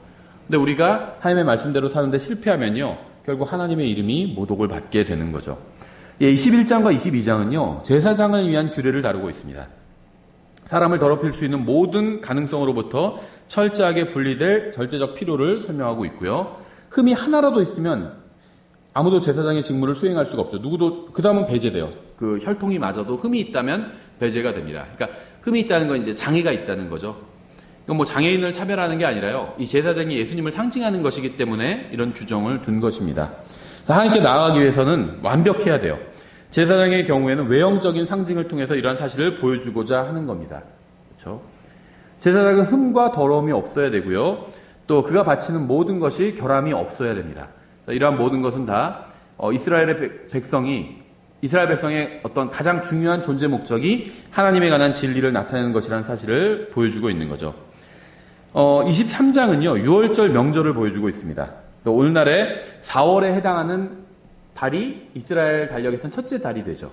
근데 우리가 하나님의 말씀대로 사는데 실패하면요. 결국 하나님의 이름이 모독을 받게 되는 거죠. 21장과 22장은요. 제사장을 위한 규례를 다루고 있습니다. 사람을 더럽힐 수 있는 모든 가능성으로부터 철저하게 분리될 절대적 필요를 설명하고 있고요. 흠이 하나라도 있으면 아무도 제사장의 직무를 수행할 수가 없죠. 누구도, 그 다음은 배제돼요. 그 혈통이 맞아도 흠이 있다면 배제가 됩니다. 그러니까 흠이 있다는 건 이제 장애가 있다는 거죠. 이건 뭐 장애인을 차별하는 게 아니라요. 이 제사장이 예수님을 상징하는 것이기 때문에 이런 규정을 둔 것입니다. 하나님께 나아가기 위해서는 완벽해야 돼요. 제사장의 경우에는 외형적인 상징을 통해서 이러한 사실을 보여주고자 하는 겁니다. 그렇죠? 제사장은 흠과 더러움이 없어야 되고요. 또 그가 바치는 모든 것이 결함이 없어야 됩니다. 이러한 모든 것은 다 이스라엘 백성의 어떤 가장 중요한 존재 목적이 하나님에 관한 진리를 나타내는 것이라는 사실을 보여주고 있는 거죠. 23장은요. 6월절 명절을 보여주고 있습니다. 그래서 오늘날에 4월에 해당하는 달이 이스라엘 달력에서는 첫째 달이 되죠.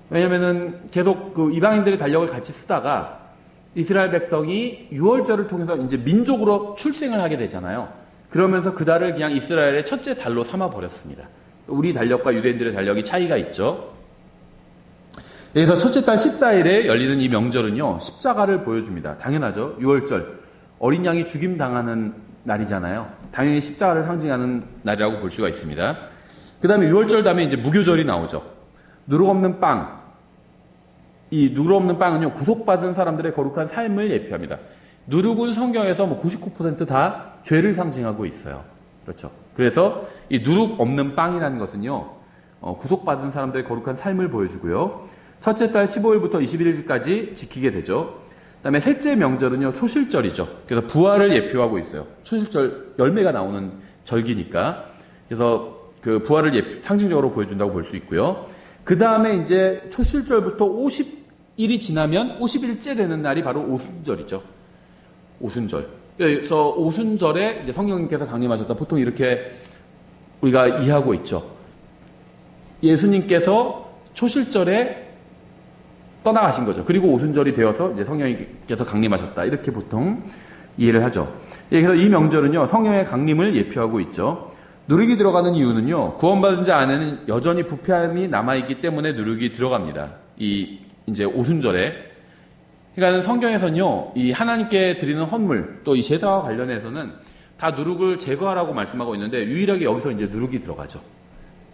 왜냐면은 계속 그 이방인들의 달력을 같이 쓰다가 이스라엘 백성이 6월절을 통해서 이제 민족으로 출생을 하게 되잖아요. 그러면서 그 달을 그냥 이스라엘의 첫째 달로 삼아 버렸습니다. 우리 달력과 유대인들의 달력이 차이가 있죠. 여기서 첫째 달 14일에 열리는 이 명절은요. 십자가를 보여줍니다. 당연하죠. 6월절. 어린 양이 죽임당하는 날이잖아요. 당연히 십자가를 상징하는 날이라고 볼 수가 있습니다. 그 다음에 6월절 다음에 이제 무교절이 나오죠. 누룩 없는 빵. 이 누룩 없는 빵은요. 구속받은 사람들의 거룩한 삶을 예표합니다. 누룩은 성경에서 99%다 죄를 상징하고 있어요. 그렇죠. 그래서 이 누룩 없는 빵이라는 것은요. 구속받은 사람들의 거룩한 삶을 보여주고요. 첫째 달 15일부터 21일까지 지키게 되죠. 그 다음에 셋째 명절은요. 초실절이죠. 그래서 부활을 예표하고 있어요. 초실절 열매가 나오는 절기니까. 그래서 그 부활을 상징적으로 보여준다고 볼 수 있고요. 그 다음에 이제 초실절부터 50일이 지나면 50일째 되는 날이 바로 오순절이죠. 오순절. 그래서 오순절에 이제 성령님께서 강림하셨다. 보통 이렇게 우리가 이해하고 있죠. 예수님께서 초실절에 떠나가신 거죠. 그리고 오순절이 되어서 이제 성령님께서 강림하셨다. 이렇게 보통 이해를 하죠. 그래서 이 명절은요, 성령의 강림을 예표하고 있죠. 누룩이 들어가는 이유는요, 구원받은 자 안에는 여전히 부패함이 남아있기 때문에 누룩이 들어갑니다. 이제 오순절에. 그러니까 성경에서는요, 이 하나님께 드리는 헌물, 또 이 제사와 관련해서는 다 누룩을 제거하라고 말씀하고 있는데, 유일하게 여기서 이제 누룩이 들어가죠.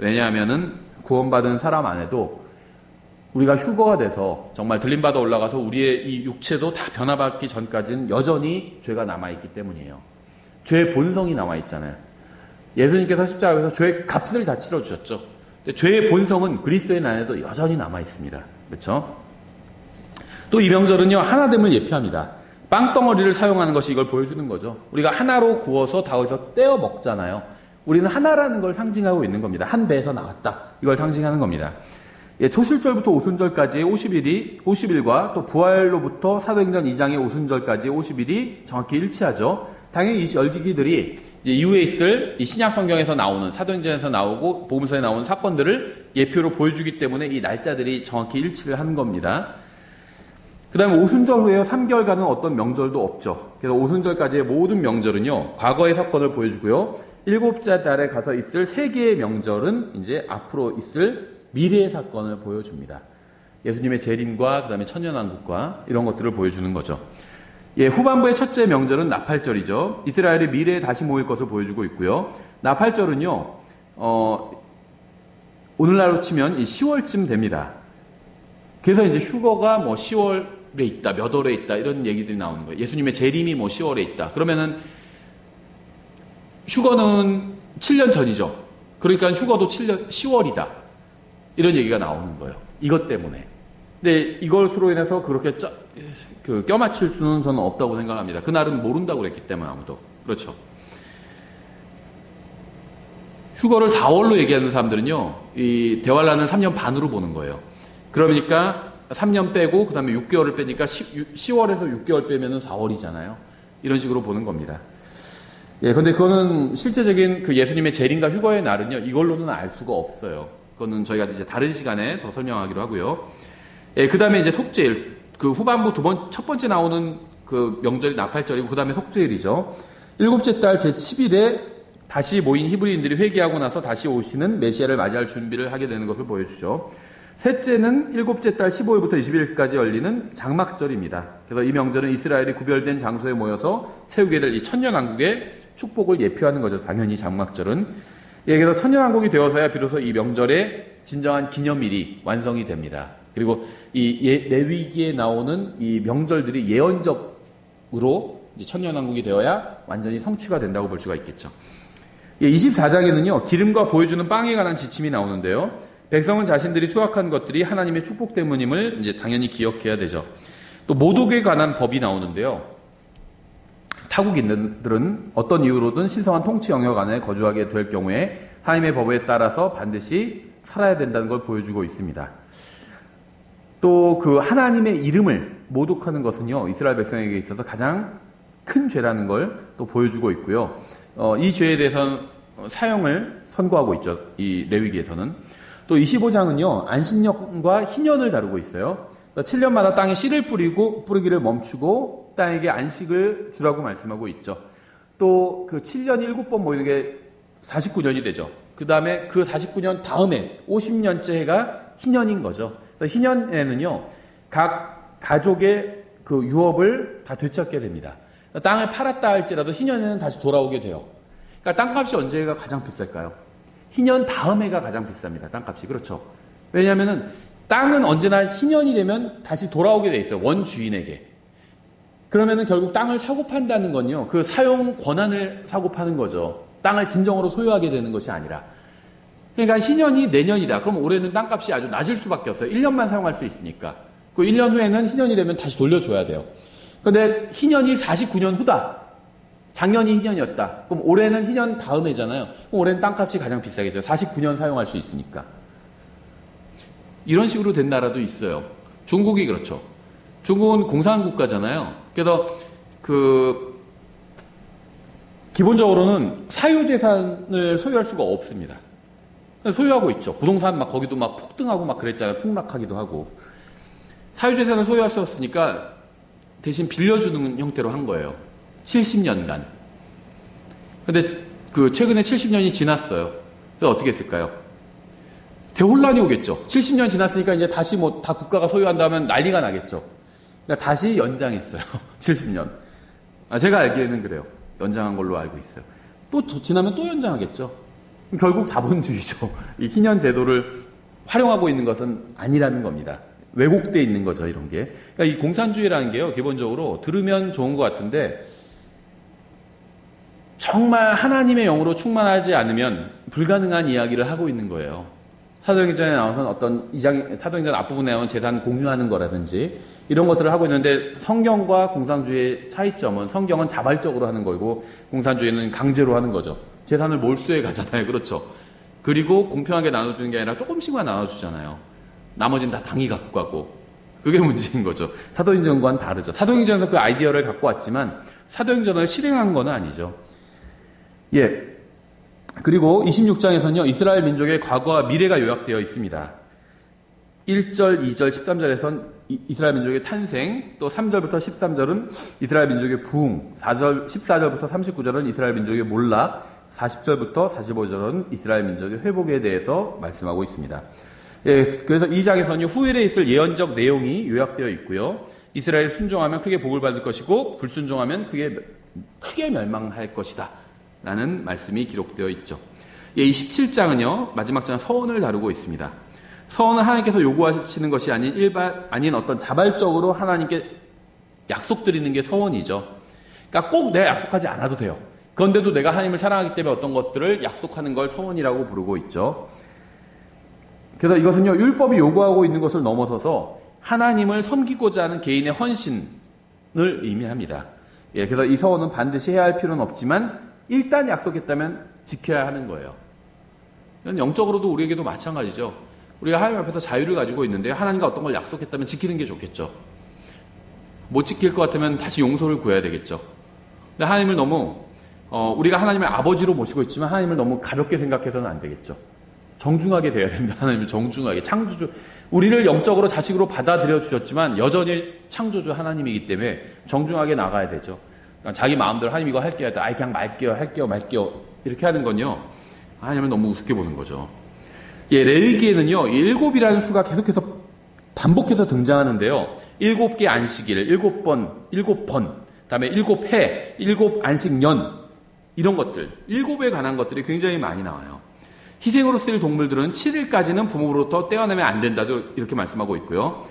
왜냐하면은 구원받은 사람 안에도 우리가 휴거가 돼서 정말 들림받아 올라가서 우리의 이 육체도 다 변화받기 전까지는 여전히 죄가 남아있기 때문이에요. 죄의 본성이 남아있잖아요. 예수님께서 십자가에서 죄의 값을 다 치러주셨죠. 근데 죄의 본성은 그리스도인 안에도 여전히 남아있습니다. 그렇죠? 또 이 명절은요, 하나됨을 예표합니다. 빵덩어리를 사용하는 것이 이걸 보여주는 거죠. 우리가 하나로 구워서 다 어디서 떼어 먹잖아요. 우리는 하나라는 걸 상징하고 있는 겁니다. 한 배에서 나왔다. 이걸 상징하는 겁니다. 예, 초실절부터 오순절까지의 50일과 또 부활로부터 사도행전 2장의 오순절까지의 50일이 정확히 일치하죠. 당연히 이 열지기들이 이제 이후에 있을 이 신약 성경에서 나오는, 사도행전에서 나오고 복음서에 나오는 사건들을 예표로 보여주기 때문에 이 날짜들이 정확히 일치를 하는 겁니다. 그 다음에 오순절 후에 3개월간은 어떤 명절도 없죠. 그래서 오순절까지의 모든 명절은요, 과거의 사건을 보여주고요. 일곱째 달에 가서 있을 3개의 명절은 이제 앞으로 있을 미래의 사건을 보여줍니다. 예수님의 재림과 그 다음에 천년왕국과 이런 것들을 보여주는 거죠. 예, 후반부의 첫째 명절은 나팔절이죠. 이스라엘이 미래에 다시 모일 것을 보여주고 있고요. 나팔절은요, 오늘날로 치면 이 10월쯤 됩니다. 그래서 이제 휴거가 뭐 10월에 있다, 몇 월에 있다, 이런 얘기들이 나오는 거예요. 예수님의 재림이 뭐 10월에 있다. 그러면은 휴거는 7년 전이죠. 그러니까 휴거도 10월이다. 이런 얘기가 나오는 거예요. 이것 때문에. 근데 이것으로 인해서 그렇게 껴맞출 수는 저는 없다고 생각합니다. 그날은 모른다고 그랬기 때문에 아무도. 그렇죠. 휴거를 4월로 얘기하는 사람들은요, 이 대환란을 3년 반으로 보는 거예요. 그러니까 3년 빼고 그 다음에 6개월을 빼니까 10월에서 6개월 빼면은 4월이잖아요. 이런 식으로 보는 겁니다. 예, 근데 그거는 실제적인 그 예수님의 재림과 휴거의 날은요, 이걸로는 알 수가 없어요. 그거는 저희가 이제 다른 시간에 더 설명하기로 하고요. 예, 그 다음에 이제 속죄일, 그 후반부 첫 번째 나오는 그 명절이 나팔절이고, 그 다음에 속죄일이죠. 일곱째 달 제10일에 다시 모인 히브리인들이 회개하고 나서 다시 오시는 메시아를 맞이할 준비를 하게 되는 것을 보여주죠. 셋째는 일곱째 달 15일부터 20일까지 열리는 장막절입니다. 그래서 이 명절은 이스라엘이 구별된 장소에 모여서 세우게 될 이 천년왕국의 축복을 예표하는 거죠. 당연히 장막절은. 예, 그래서 천년왕국이 되어서야 비로소 이 명절의 진정한 기념일이 완성이 됩니다. 그리고 이 레위기에 나오는 이 명절들이 예언적으로 이제 천년왕국이 되어야 완전히 성취가 된다고 볼 수가 있겠죠. 예, 24장에는요, 기름과 보여주는 빵에 관한 지침이 나오는데요. 백성은 자신들이 수확한 것들이 하나님의 축복 때문임을 이제 당연히 기억해야 되죠. 또 모독에 관한 법이 나오는데요. 타국인들은 어떤 이유로든 신성한 통치 영역 안에 거주하게 될 경우에 하나님의 법에 따라서 반드시 살아야 된다는 걸 보여주고 있습니다. 또 그 하나님의 이름을 모독하는 것은요, 이스라엘 백성에게 있어서 가장 큰 죄라는 걸 또 보여주고 있고요. 이 죄에 대해서는 사형을 선고하고 있죠. 이 레위기에서는. 또 25장은요, 안식년과 희년을 다루고 있어요. 7년마다 땅에 씨를 뿌리기를 멈추고 땅에게 안식을 주라고 말씀하고 있죠. 또 그 7년 7번 모이는 게 49년이 되죠. 그 다음에 그 49년 다음에 50년째 해가 희년인 거죠. 희년에는요, 각 가족의 그 유업을 다 되찾게 됩니다. 땅을 팔았다 할지라도 희년에는 다시 돌아오게 돼요. 그러니까 땅값이 언제가 가장 비쌀까요? 희년 다음 해가 가장 비쌉니다. 땅값이. 그렇죠. 왜냐하면은 땅은 언제나 희년이 되면 다시 돌아오게 돼 있어요. 원주인에게. 그러면은 결국 땅을 사고 판다는 건요, 그 사용 권한을 사고 파는 거죠. 땅을 진정으로 소유하게 되는 것이 아니라. 그러니까 희년이 내년이다. 그럼 올해는 땅값이 아주 낮을 수밖에 없어요. 1년만 사용할 수 있으니까. 그 1년 후에는 희년이 되면 다시 돌려줘야 돼요. 근데 희년이 49년 후다. 작년이 희년이었다. 그럼 올해는 희년 다음 해잖아요. 그럼 올해는 땅값이 가장 비싸겠죠. 49년 사용할 수 있으니까. 이런 식으로 된 나라도 있어요. 중국이 그렇죠. 중국은 공산국가잖아요. 그래서 기본적으로는 사유재산을 소유할 수가 없습니다. 소유하고 있죠. 부동산 막 거기도 막 폭등하고 막 그랬잖아요. 폭락하기도 하고. 사유재산을 소유할 수 없으니까 대신 빌려주는 형태로 한 거예요. 70년간. 근데 최근에 70년이 지났어요. 그래서 어떻게 했을까요? 대혼란이 오겠죠. 70년 지났으니까 이제 다시 뭐 다 국가가 소유한다면 난리가 나겠죠. 그러니까 다시 연장했어요. 70년. 제가 알기에는 그래요. 연장한 걸로 알고 있어요. 또 지나면 또 연장하겠죠. 결국 자본주의죠. 이 희년 제도를 활용하고 있는 것은 아니라는 겁니다. 왜곡되어 있는 거죠, 이런 게. 그러니까 이 공산주의라는 게요, 기본적으로 들으면 좋은 것 같은데 정말 하나님의 영으로 충만하지 않으면 불가능한 이야기를 하고 있는 거예요. 사도행전에 나와서 사도행전 앞부분에 나온 재산 공유하는 거라든지 이런 것들을 하고 있는데 성경과 공산주의의 차이점은 성경은 자발적으로 하는 거고 공산주의는 강제로 하는 거죠. 재산을 몰수해 가잖아요. 그렇죠. 그리고 공평하게 나눠주는 게 아니라 조금씩만 나눠주잖아요. 나머지는 다 당이 갖고 가고. 그게 문제인 거죠. 사도행전과는 다르죠. 사도행전에서 그 아이디어를 갖고 왔지만 사도행전을 실행한 건 아니죠. 예. 그리고 26장에서는요, 이스라엘 민족의 과거와 미래가 요약되어 있습니다. 1절, 2절, 13절에선 이스라엘 민족의 탄생, 또 3절부터 13절은 이스라엘 민족의 부흥, 14절부터 39절은 이스라엘 민족의 몰락, 40절부터 45절은 이스라엘 민족의 회복에 대해서 말씀하고 있습니다. 예, 그래서 이 장에서는 후일에 있을 예언적 내용이 요약되어 있고요. 이스라엘 순종하면 크게 복을 받을 것이고 불순종하면 크게 멸망할 것이다 라는 말씀이 기록되어 있죠. 예, 이 17장은요 마지막 장 서원을 다루고 있습니다. 서원은 하나님께서 요구하시는 것이 아닌 어떤 자발적으로 하나님께 약속드리는 게 서원이죠. 그러니까 꼭 내가 약속하지 않아도 돼요. 그런데도 내가 하나님을 사랑하기 때문에 어떤 것들을 약속하는 걸 서원이라고 부르고 있죠. 그래서 이것은요, 율법이 요구하고 있는 것을 넘어서서 하나님을 섬기고자 하는 개인의 헌신을 의미합니다. 예, 그래서 이 서원은 반드시 해야 할 필요는 없지만 일단 약속했다면 지켜야 하는 거예요. 이건 영적으로도 우리에게도 마찬가지죠. 우리가 하나님 앞에서 자유를 가지고 있는데 하나님과 어떤 걸 약속했다면 지키는 게 좋겠죠. 못 지킬 것 같으면 다시 용서를 구해야 되겠죠. 근데 하나님을 너무 우리가 하나님을 아버지로 모시고 있지만 하나님을 너무 가볍게 생각해서는 안 되겠죠. 정중하게 돼야 됩니다. 하나님을 정중하게. 창조주, 우리를 영적으로 자식으로 받아들여 주셨지만 여전히 창조주 하나님이기 때문에 정중하게 나가야 되죠. 그러니까 자기 마음대로 하나님 이거 할게요 할 때 그냥 말게요 이렇게 하는 건요, 하나님을 너무 우습게 보는 거죠. 예, 레위기에는요 7이라는 수가 계속해서 반복해서 등장하는데요, 7개 안식일, 7번, 그다음에 7해, 7안식년, 이런 것들, 7에 관한 것들이 굉장히 많이 나와요. 희생으로 쓰일 동물들은 7일까지는 부모로부터 떼어내면 안 된다도 이렇게 말씀하고 있고요.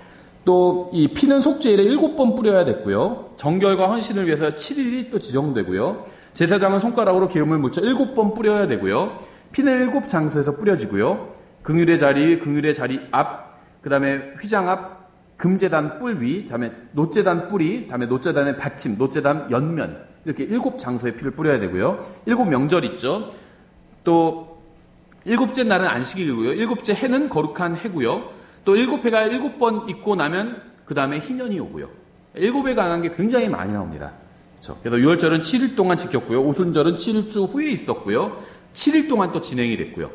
또 이 피는 속죄일에 7번 뿌려야 됐고요. 정결과 헌신을 위해서 7일이 또 지정되고요. 제사장은 손가락으로 기름을 묻혀 7번 뿌려야 되고요. 피는 7장소에서 뿌려지고요. 긍휼의 자리 앞, 그 다음에 휘장 앞, 금제단 뿔 위, 다음에 놋제단 뿌리, 다음에 놋제단의 받침, 놋제단 옆면, 이렇게 7장소에 피를 뿌려야 되고요. 7명절 있죠. 또 7째 날은 안식일이고요. 7째 해는 거룩한 해고요. 또 7해가 7번 있고 나면 그 다음에 희년이 오고요. 7에 관한 게 굉장히 많이 나옵니다. 그렇죠? 그래서 6월절은 7일 동안 지켰고요. 오순절은 7일주 후에 있었고요. 7일 동안 또 진행이 됐고요.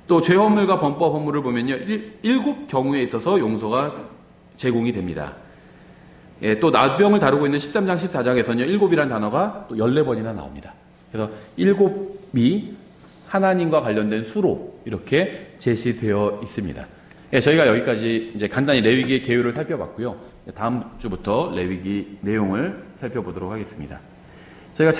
또 죄헌물과 범법 헌물을 보면요, 7 경우에 있어서 용서가 제공이 됩니다. 예, 또 나병을 다루고 있는 13장, 14장에서는요, 7이라는 단어가 또 14번이나 나옵니다. 그래서 7이 하나님과 관련된 수로 이렇게 제시되어 있습니다. 예, 저희가 여기까지 이제 간단히 레위기의 개요를 살펴봤고요. 다음 주부터 레위기 내용을 살펴보도록 하겠습니다. 저희가